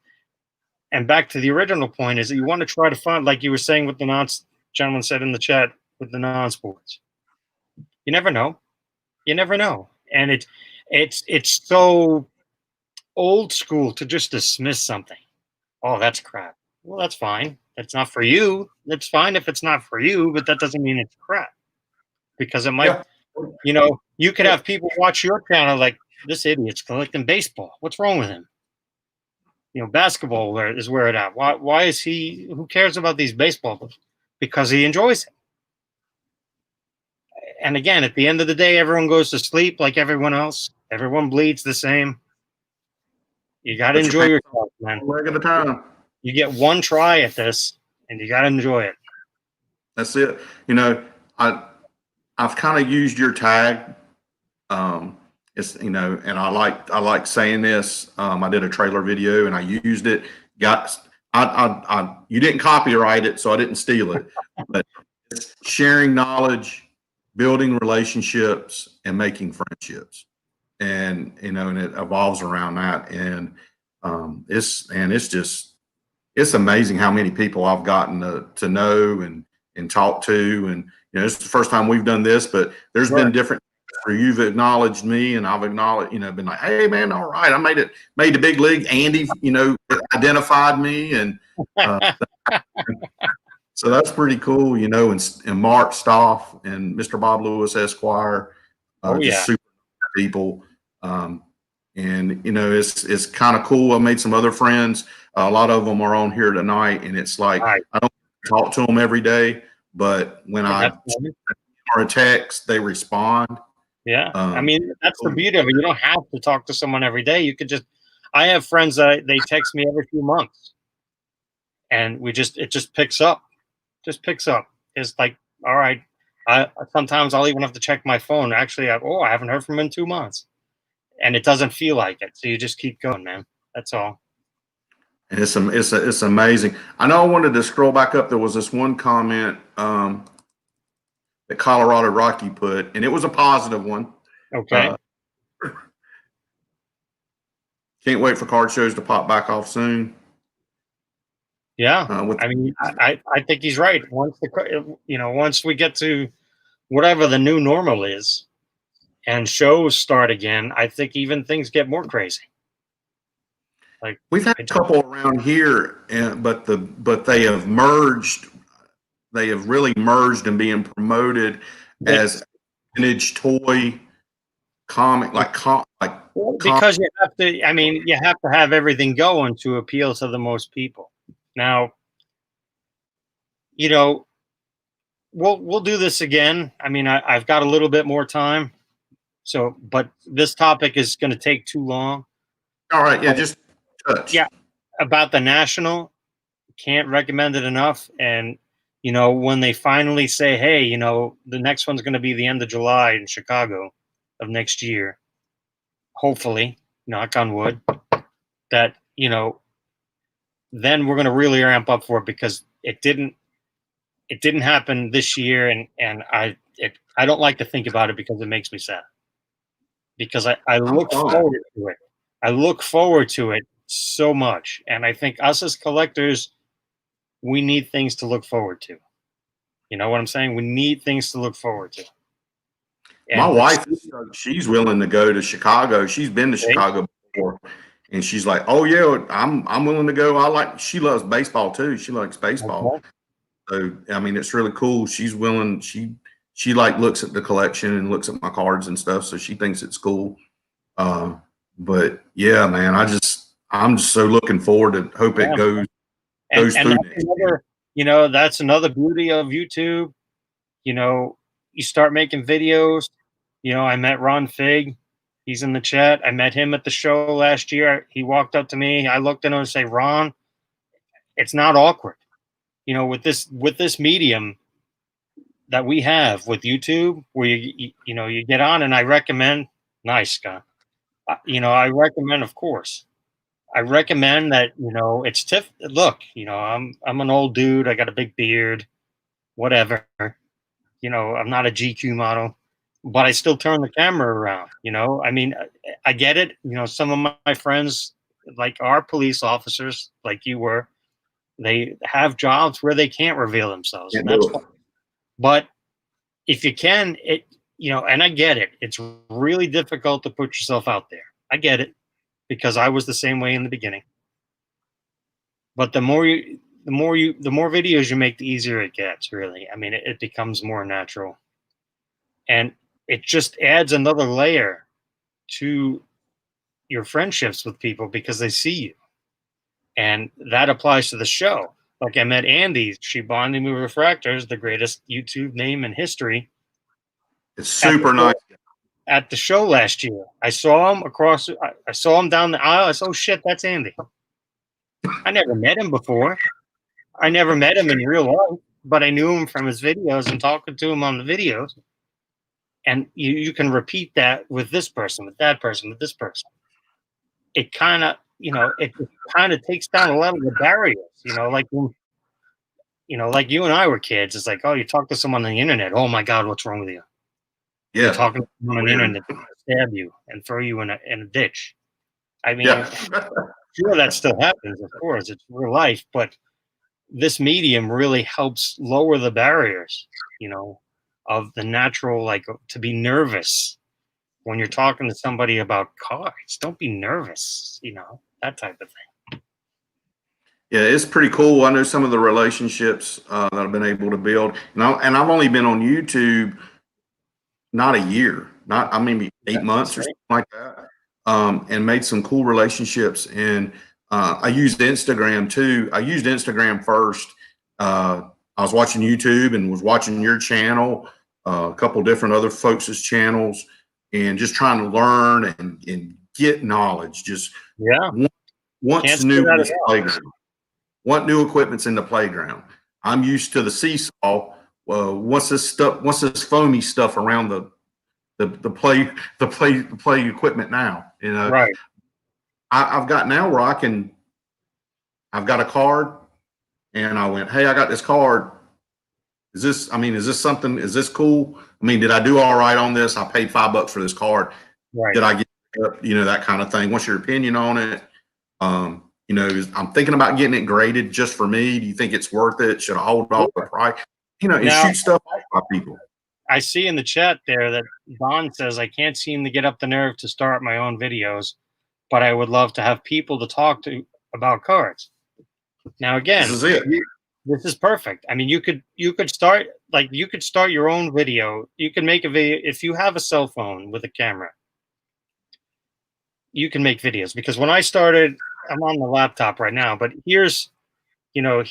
and back to the original point is that you want to try to find, like you were saying with the gentleman said in the chat with the non-sports. You never know. And it's so old school to just dismiss something. Oh, that's crap. Well, that's fine. That's not for you. That's fine if it's not for you, but that doesn't mean it's crap. Because it might, you could have people watch your channel like, this idiot's collecting baseball. What's wrong with him? Basketball is where it at. Why is he? Who cares about these baseball? Because he enjoys it. And again, at the end of the day, everyone goes to sleep like everyone else. Everyone bleeds the same. You got to enjoy yourself, man. One leg at a time. You get one try at this, and you got to enjoy it. That's it. I've kind of used your tag. It's and I like saying this. I did a trailer video and I used it. You didn't copyright it, so I didn't steal it. But it's sharing knowledge, building relationships, and making friendships, and and it evolves around that. And It's amazing how many people I've gotten to know and talk to. And, it's the first time we've done this, but there's been different where you've acknowledged me and I've acknowledged, been like, hey man, all right, I made the big league. Andy, identified me. And, so that's pretty cool, and Mark Stoff and Mr. Bob Lewis, Esquire, just super people. And it's kind of cool. I made some other friends. A lot of them are on here tonight, and it's like I don't talk to them every day, but when I or a text, they respond. Yeah, I mean that's the beauty of it. You don't have to talk to someone every day. You could just. I have friends that they text me every few months, and it just picks up. Just picks up. It's like, all right. Sometimes I'll even have to check my phone. Actually, I haven't heard from him in 2 months. And it doesn't feel like it. So you just keep going, man. That's all. And it's amazing. I know I wanted to scroll back up. There was this one comment that Colorado Rocky put, and it was a positive one. Okay. Can't wait for card shows to pop back off soon. Yeah. I think he's right. Once we get to whatever the new normal is, and shows start again, I think even things get more crazy. Like we've had a couple around here, but they have merged. They have really merged and being promoted as vintage toy comic, because you have to. I mean, you have to have everything going to appeal to the most people. Now, we'll do this again. I mean, I've got a little bit more time. So, but this topic is going to take too long. All right. Yeah. Just touch. Yeah. About the national, can't recommend it enough. And, when they finally say, hey, the next one's going to be the end of July in Chicago of next year, hopefully, knock on wood, that, then we're going to really ramp up for it because it didn't happen this year. And I don't like to think about it because it makes me sad. Because I look forward to it. I look forward to it so much. And I think us as collectors, we need things to look forward to. You know what I'm saying? We need things to look forward to. And my wife, she's willing to go to Chicago. She's been to Chicago before. And she's like, oh yeah, I'm willing to go. She loves baseball too. She likes baseball. Okay. So, I mean, it's really cool. She's willing. She looks at the collection and looks at my cards and stuff. So she thinks it's cool. But yeah, man, I'm just so looking forward to hope it goes through. That's another beauty of YouTube. You start making videos. I met Ron Fig. He's in the chat. I met him at the show last year. He walked up to me. I looked at him and say, Ron, it's not awkward. With this medium that we have with YouTube, where you get on, and I recommend. Nice, Scott. I recommend, of course. I recommend that it's Tiff. Look, I'm an old dude. I got a big beard. Whatever. I'm not a GQ model, but I still turn the camera around. I mean, I get it. Some of my friends, like our police officers, like you were, they have jobs where they can't reveal themselves, and that's fine. But if you can, and I get it. It's really difficult to put yourself out there. I get it, because I was the same way in the beginning. But the more videos you make, the easier it gets. Really, I mean, it becomes more natural, and it just adds another layer to your friendships with people because they see you, and that applies to the show. Like I met Andy. She bonded me with Refractors, the greatest YouTube name in history. It's super nice. At the show last year, I saw him I saw him down the aisle. I said, oh shit, that's Andy. I never met him before. I never met him in real life, but I knew him from his videos and talking to him on the videos. And you can repeat that with this person, with that person, with this person. It kind of, takes down a lot of the barriers, like like you and I were kids. It's like, oh, you talk to someone on the internet. Oh my God, what's wrong with you? Yeah. You're talking to someone on the internet to stab you and throw you in a ditch. I mean, sure that still happens, of course. It's real life, but this medium really helps lower the barriers, of the natural, like to be nervous when you're talking to somebody about cards. Don't be nervous, that type of thing. Yeah, it's pretty cool. I know some of the relationships that I've been able to build, and I've only been on YouTube not a year, not I mean 8 months or something like that, and made some cool relationships. And I used Instagram too. I used Instagram first. I was watching YouTube and was watching your channel, a couple different other folks' channels, and just trying to learn and get knowledge. Just Yeah, what's new in this playground. What new equipment's in the playground? I'm used to the seesaw. What's this foamy stuff around the play equipment now? right. I've got now where I've got a card, and I went, hey, I got this card. Is this something? Is this cool? I mean, did I do all right on this? I paid $5 for this card. Right. Did I get that kind of thing? What's your opinion on it? I'm thinking about getting it graded just for me. Do you think it's worth it? Should I hold off the price? And shoot stuff off by people. I see in the chat there that Don says, I can't seem to get up the nerve to start my own videos, but I would love to have people to talk to about cards. Now, again, this is it. This is perfect. I mean, you could start your own video. You can make a video if you have a cell phone with a camera. You can make videos, because when I started, I'm on the laptop right now, but here's my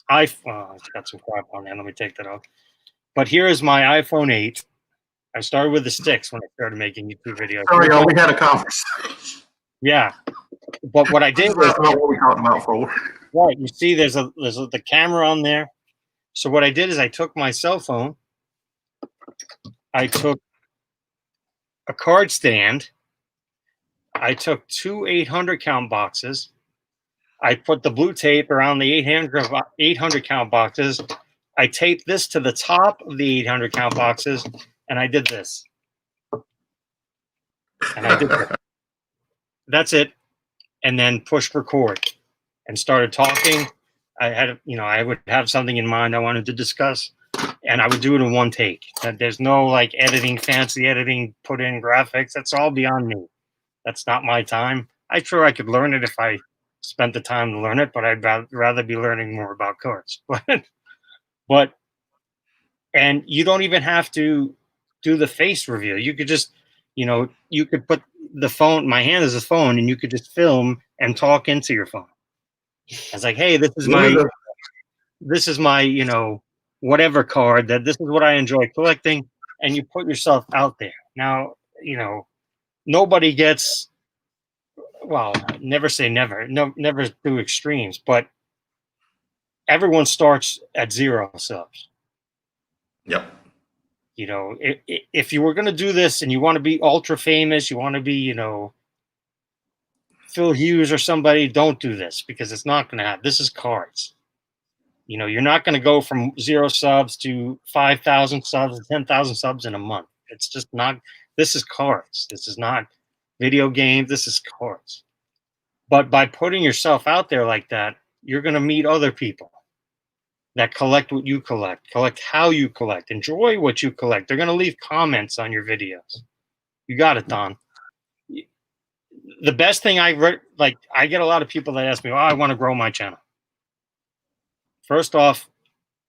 iPhone. It's got some crap on there. Let me take that off. But here is my iPhone 8. I started with the sticks when I started making YouTube videos. Sorry, y'all, we had a conversation. Yeah, but what I did was, that's not what we talked about for. Right, you see, there's the camera on there. So what I did is I took my cell phone. I took a card stand. I took 2 800 count boxes. I put the blue tape around the 800 count boxes. I taped this to the top of the 800 count boxes, and I did this. And I did that. That's it. And then pushed record and started talking. I would have something in mind I wanted to discuss, and I would do it in one take. There's no like fancy editing, put in graphics. That's all beyond me. That's not my time. I'm sure I could learn it if I spent the time to learn it, but I'd rather be learning more about cards. But and you don't even have to do the face reveal. You could just, you could put the phone, my hand is a phone, and you could just film and talk into your phone. It's like, hey, this is my, whatever card, that this is what I enjoy collecting, and you put yourself out there. Now, nobody gets, well, never say never, no, never do extremes, but everyone starts at 0 subs. Yep. If you were going to do this and you want to be ultra famous, you want to be, Phil Hughes or somebody, don't do this, because it's not going to happen. This is cards. You're not going to go from 0 subs to 5,000 subs, 10,000 subs in a month. It's just not. This is cards. This is not video games. This is cards. But by putting yourself out there like that, you're going to meet other people that collect what you collect how you collect, enjoy what you collect. They're going to leave comments on your videos. You got it, Don. The best thing I get a lot of people that ask me, I want to grow my channel. First off,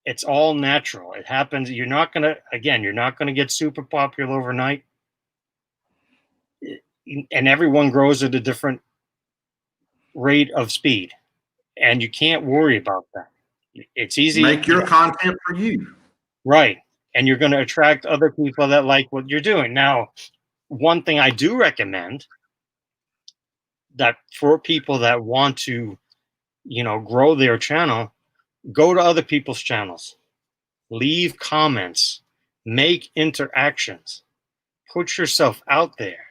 it's all natural. It happens. You're not going to get super popular overnight. And everyone grows at a different rate of speed. And you can't worry about that. It's easy. Make your content for you. Right. And you're going to attract other people that like what you're doing. Now, one thing I do recommend, that for people that want to, grow their channel, go to other people's channels, leave comments, make interactions, put yourself out there.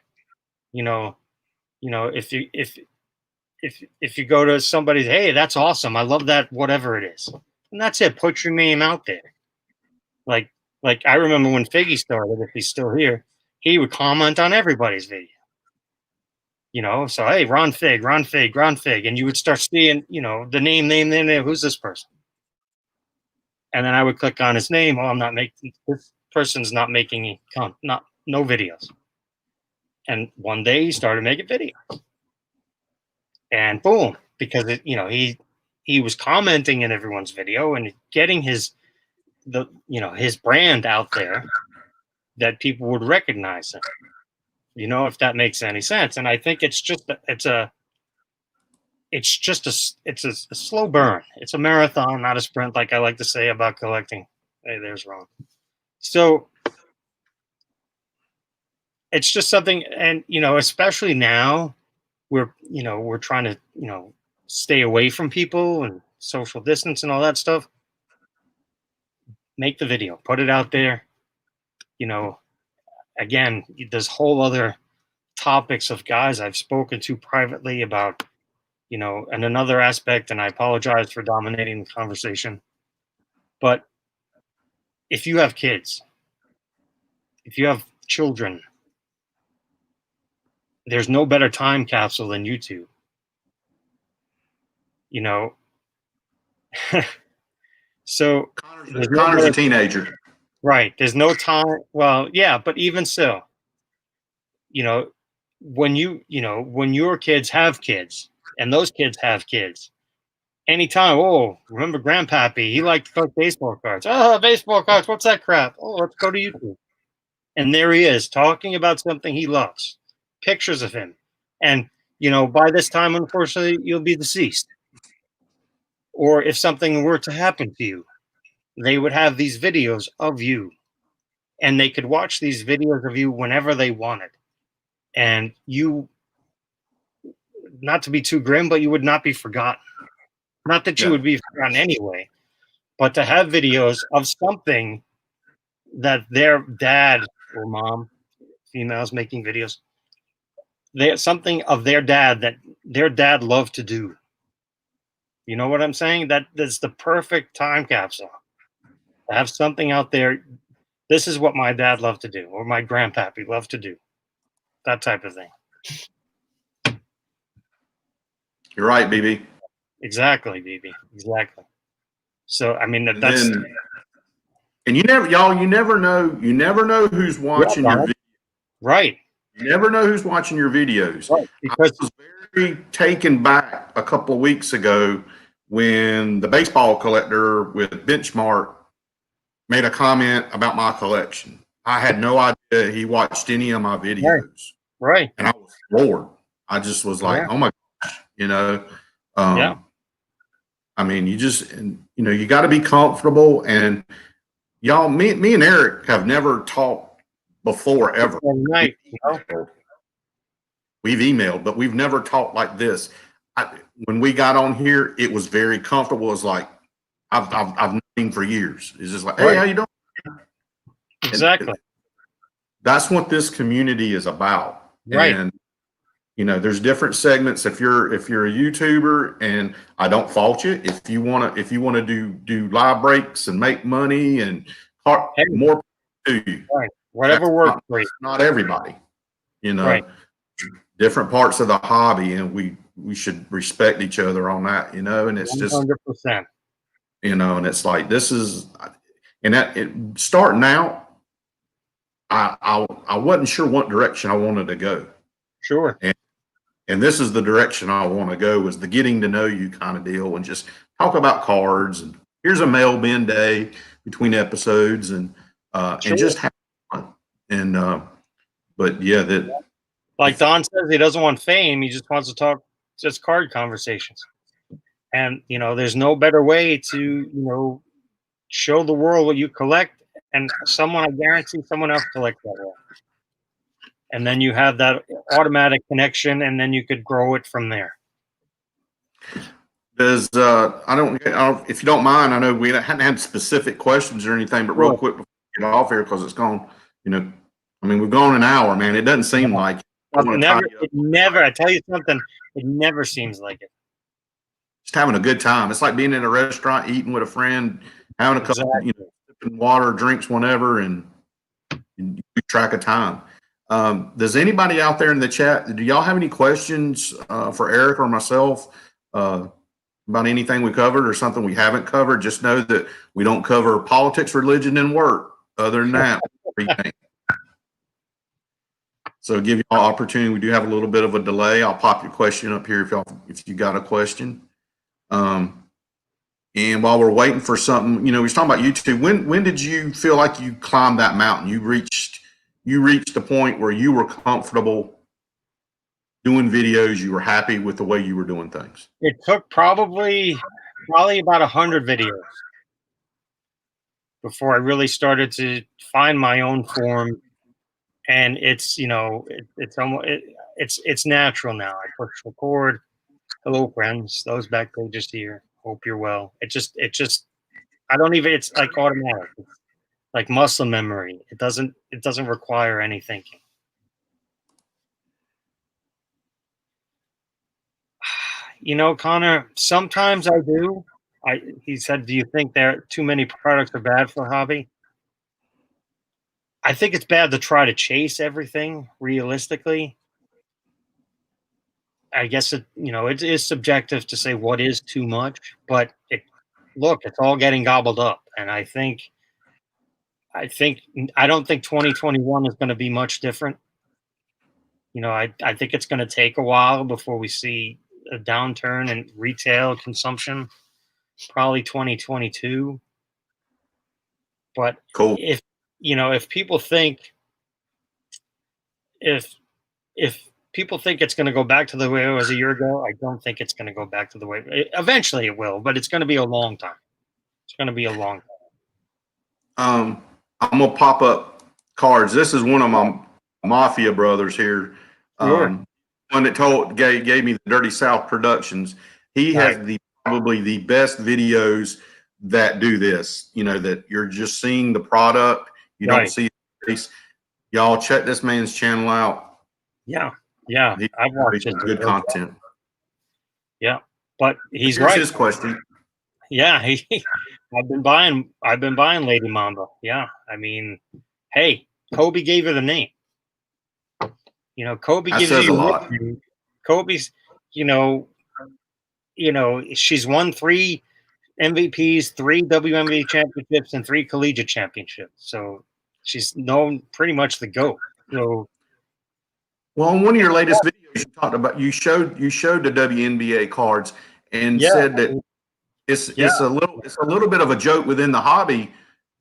If you go to somebody's, hey, that's awesome, I love that, whatever it is, and that's it. Put your name out there. Like I remember when Figgy started, if he's still here, he would comment on everybody's video. You know, so hey, Ron Fig, Ron Fig, Ron Fig, and you would start seeing, you know, the name, who's this person? And then I would click on his name. Oh, I'm not making, this person's not making no videos. And one day he started making videos, and boom, because it, you know, he was commenting in everyone's video and getting his brand out there, that people would recognize him. You know, if that makes any sense. And I think it's a slow burn. It's a marathon, not a sprint, like I like to say about collecting. Hey, there's Ron. So it's just something, and you know, especially now, we're trying to, you know, stay away from people and social distance and all that stuff. Make the video, put it out there. You know, again, there's whole other topics of guys I've spoken to privately about, you know, and another aspect, and I apologize for dominating the conversation, but if you have kids, if you have children, there's no better time capsule than YouTube. You know, so Connor's a teenager. Right. There's no time. Well, yeah, but even so, you know, when your kids have kids and those kids have kids, anytime, oh, remember Grandpappy, he liked to collect baseball cards. Oh, baseball cards, what's that crap? Oh, let's go to YouTube. And there he is talking about something he loves, pictures of him. And, you know, by this time, unfortunately, you'll be deceased. Or if something were to happen to you, they would have these videos of you, and they could watch these videos of you whenever they wanted. And you, not to be too grim, but you would not be forgotten. Not that you would be forgotten anyway, but to have videos of something that their dad or mom, females making videos, something of their dad that their dad loved to do. You know what I'm saying? That's the perfect time capsule. To have something out there. This is what my dad loved to do, or my grandpappy loved to do. That type of thing. You're right, BB. Exactly, BB. Exactly. So I mean and you never know who's watching your video. Right. You never know who's watching your videos. Right. Because I was very taken back a couple of weeks ago when the baseball collector with Benchmark made a comment about my collection. I had no idea he watched any of my videos. Right. And I was floored. I just was like, oh my gosh, you know. I mean, you got to be comfortable. And y'all, me and Eric have never talked before ever. Right. We've emailed, but we've never talked like this. When we got on here, it was very comfortable. It was like I've known him for years. It's just like, hey, how you doing? Exactly. And that's what this community is about. Right. And you know, there's different segments. If you're a YouTuber, and I don't fault you, if you wanna do live breaks and make money and more to you. Right. Whatever works for you. Not everybody. You know, right. Different parts of the hobby, and we should respect each other on that, you know, and it's 100%. You know, and it's like, this is, and starting out, I wasn't sure what direction I wanted to go. Sure. And this is the direction I want to go, is the getting to know you kind of deal, and just talk about cards, and here's a mail bin day between episodes, and just have fun. And but yeah, like Don says, he doesn't want fame, he just wants to talk just card conversations. And you know, there's no better way to, you know, show the world what you collect, and I guarantee someone else collects that way. And then you have that automatic connection, and then you could grow it from there. Does if you don't mind, I know we hadn't had specific questions or anything, but real quick before we get off here, because it's gone, you know, I mean, we've gone an hour, man. It doesn't seem like it. I tell you something, it never seems like it. Just having a good time. It's like being in a restaurant, eating with a friend, having a couple, you know, sipping water, drinks, whenever, and you keep track of time. Does anybody out there in the chat, do y'all have any questions for Eric or myself about anything we covered or something we haven't covered? Just know that we don't cover politics, religion, and work. Other than that, so give you all opportunity. We do have a little bit of a delay. I'll pop your question up here if you got a question. And while we're waiting for something, we was talking about YouTube. When did you feel like you climbed that mountain? You reached the point where you were comfortable doing videos. You were happy with the way you were doing things. It took probably about 100 videos before I really started to find my own form. And it's it's natural now. I push record. Hello, friends. Those back pages here. Hope you're well. It just I don't even. It's like automatic. It's like muscle memory. It doesn't require any thinking. Connor, sometimes I do. He said, do you think there too many products are bad for hobby? I think it's bad to try to chase everything realistically. I guess it is subjective to say what is too much, but it's all getting gobbled up. And I don't think 2021 is going to be much different. I think it's going to take a while before we see a downturn in retail consumption, probably 2022. But cool. If people think people think it's going to go back to the way it was a year ago, I don't think it's going to go back to the way. Eventually it will, but it's going to be a long time. It's going to be a long time. I'm going to pop up cards. This is one of my mafia brothers here. Sure. One that gave me the Dirty South Productions. He has probably the best videos that do this, that you're just seeing the product. You don't see his face. Y'all check this man's channel out. Yeah. I've watched it. Good content. Yeah. But he's Here's his question. Yeah, I've been buying Lady Mamba. Yeah. I mean, hey, Kobe gave her the name. Kobe gives you a lot. Kobe's, she's won 3 MVPs, 3 WNBA championships, and 3 collegiate championships. So she's known pretty much the GOAT. So, well, in one of your latest videos, you talked about you showed the WNBA cards and said that it's a little bit of a joke within the hobby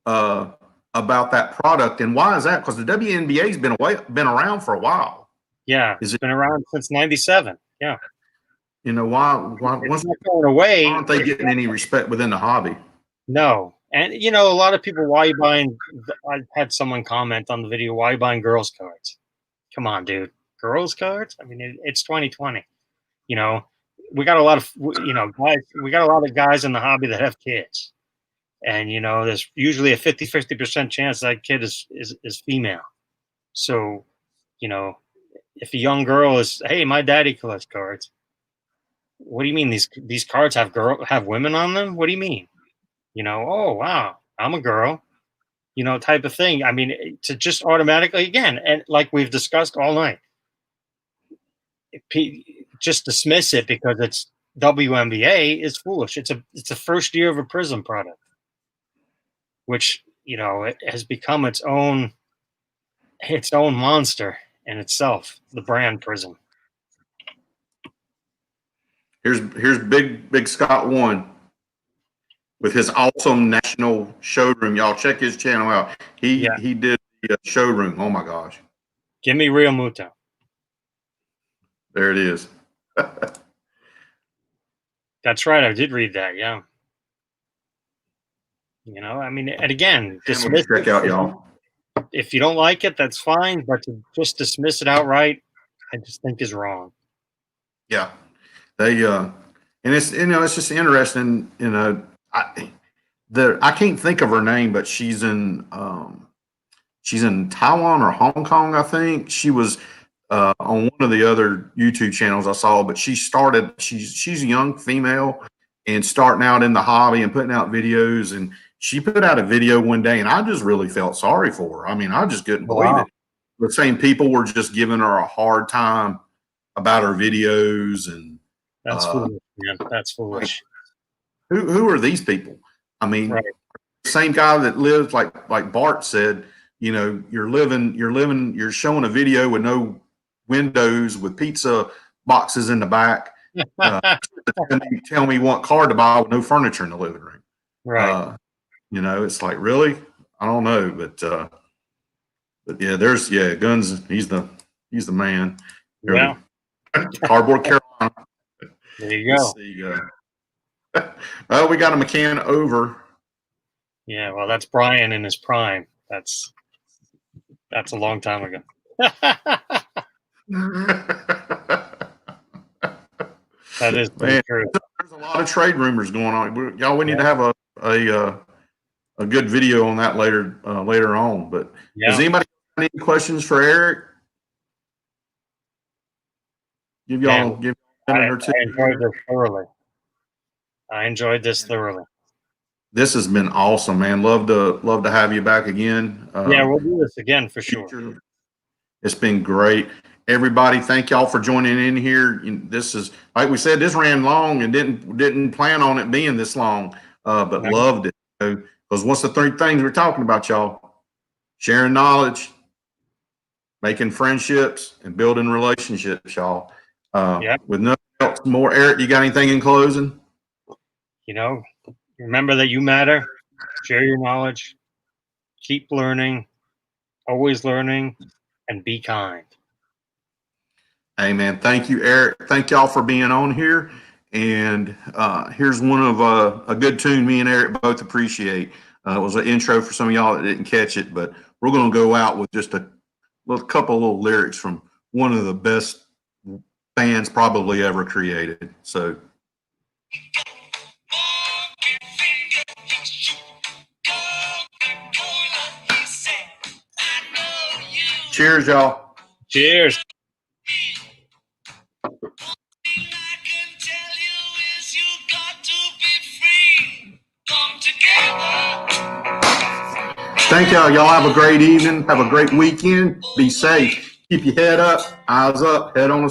about that product. And why is that? Because the WNBA's been around for a while. Yeah, it's been around since '97. Yeah. Why once not going away, aren't they getting any respect within the hobby? No. And a lot of people, why are you buying? I had someone comment on the video, why are you buying girls cards? Come on, dude. Girls cards? I mean, it's 2020. We got a lot of guys. We got a lot of guys in the hobby that have kids, and there's usually a 50% chance that kid is female. So, if a young girl is, hey, my daddy collects cards. What do you mean these cards have women on them? What do you mean? Oh wow, I'm a girl. Type of thing. I mean, to just automatically again, and like we've discussed all night, just dismiss it because it's WNBA is foolish. It's a first year of a Prism product, which it has become its own monster in itself. The brand Prism. Here's Big Scott 1 with his awesome national showroom. Y'all check his channel out. He did the showroom. Oh my gosh. Give me Real Muto. There it is. That's right. I did read that. Yeah. I mean, and again, dismiss check out, y'all. If you don't like it, that's fine. But to just dismiss it outright, I just think is wrong. Yeah. They and it's it's just interesting. I can't think of her name, but she's in Taiwan or Hong Kong, I think. She was on one of the other YouTube channels I saw, but she's a young female and starting out in the hobby and putting out videos. And she put out a video one day, and I just really felt sorry for her. I mean, I just couldn't believe it. the same people were just giving her a hard time about her videos and That's foolish, man. That's foolish. who are these people? I mean, Right. same guy that lives like Bart said, you know, you're showing a video with no windows with pizza boxes in the back. Tell me what car to buy with no furniture in the living room. Right. You know, it's like, really? I don't know, but yeah, Guns. He's the man. Yeah. Cardboard Carolina. There you go. Well, we got a McCann over. Yeah, well, that's Brian in his prime. That's a long time ago. That is Man, true. there's a lot of trade rumors going on. We need to have a good video on that later on. But does anybody have any questions for Eric? Give y'all a minute or two. I enjoyed this thoroughly. I enjoyed this thoroughly. This has been awesome, man. Love to have you back again. Yeah, we'll do this again for sure. It's been great. Everybody, thank y'all for joining in here. This is, like we said, this ran long and didn't plan on it being this long, but loved it. Because what's the three things we're talking about, y'all? Sharing knowledge, making friendships, and building relationships, y'all. With nothing else more, Eric, you got anything in closing? You know, remember that you matter. Share your knowledge. Keep learning. Always learning. And be kind. Amen. Thank you, Eric. Thank y'all for being on here. And here's one of a good tune me and Eric both appreciate. It was an intro for some of y'all that didn't catch it, but we're going to go out with just a couple of little lyrics from one of the best bands probably ever created. So. Cheers, y'all. Cheers. Thank y'all. Y'all have a great evening. Have a great weekend. Be safe. Keep your head up, eyes up, head on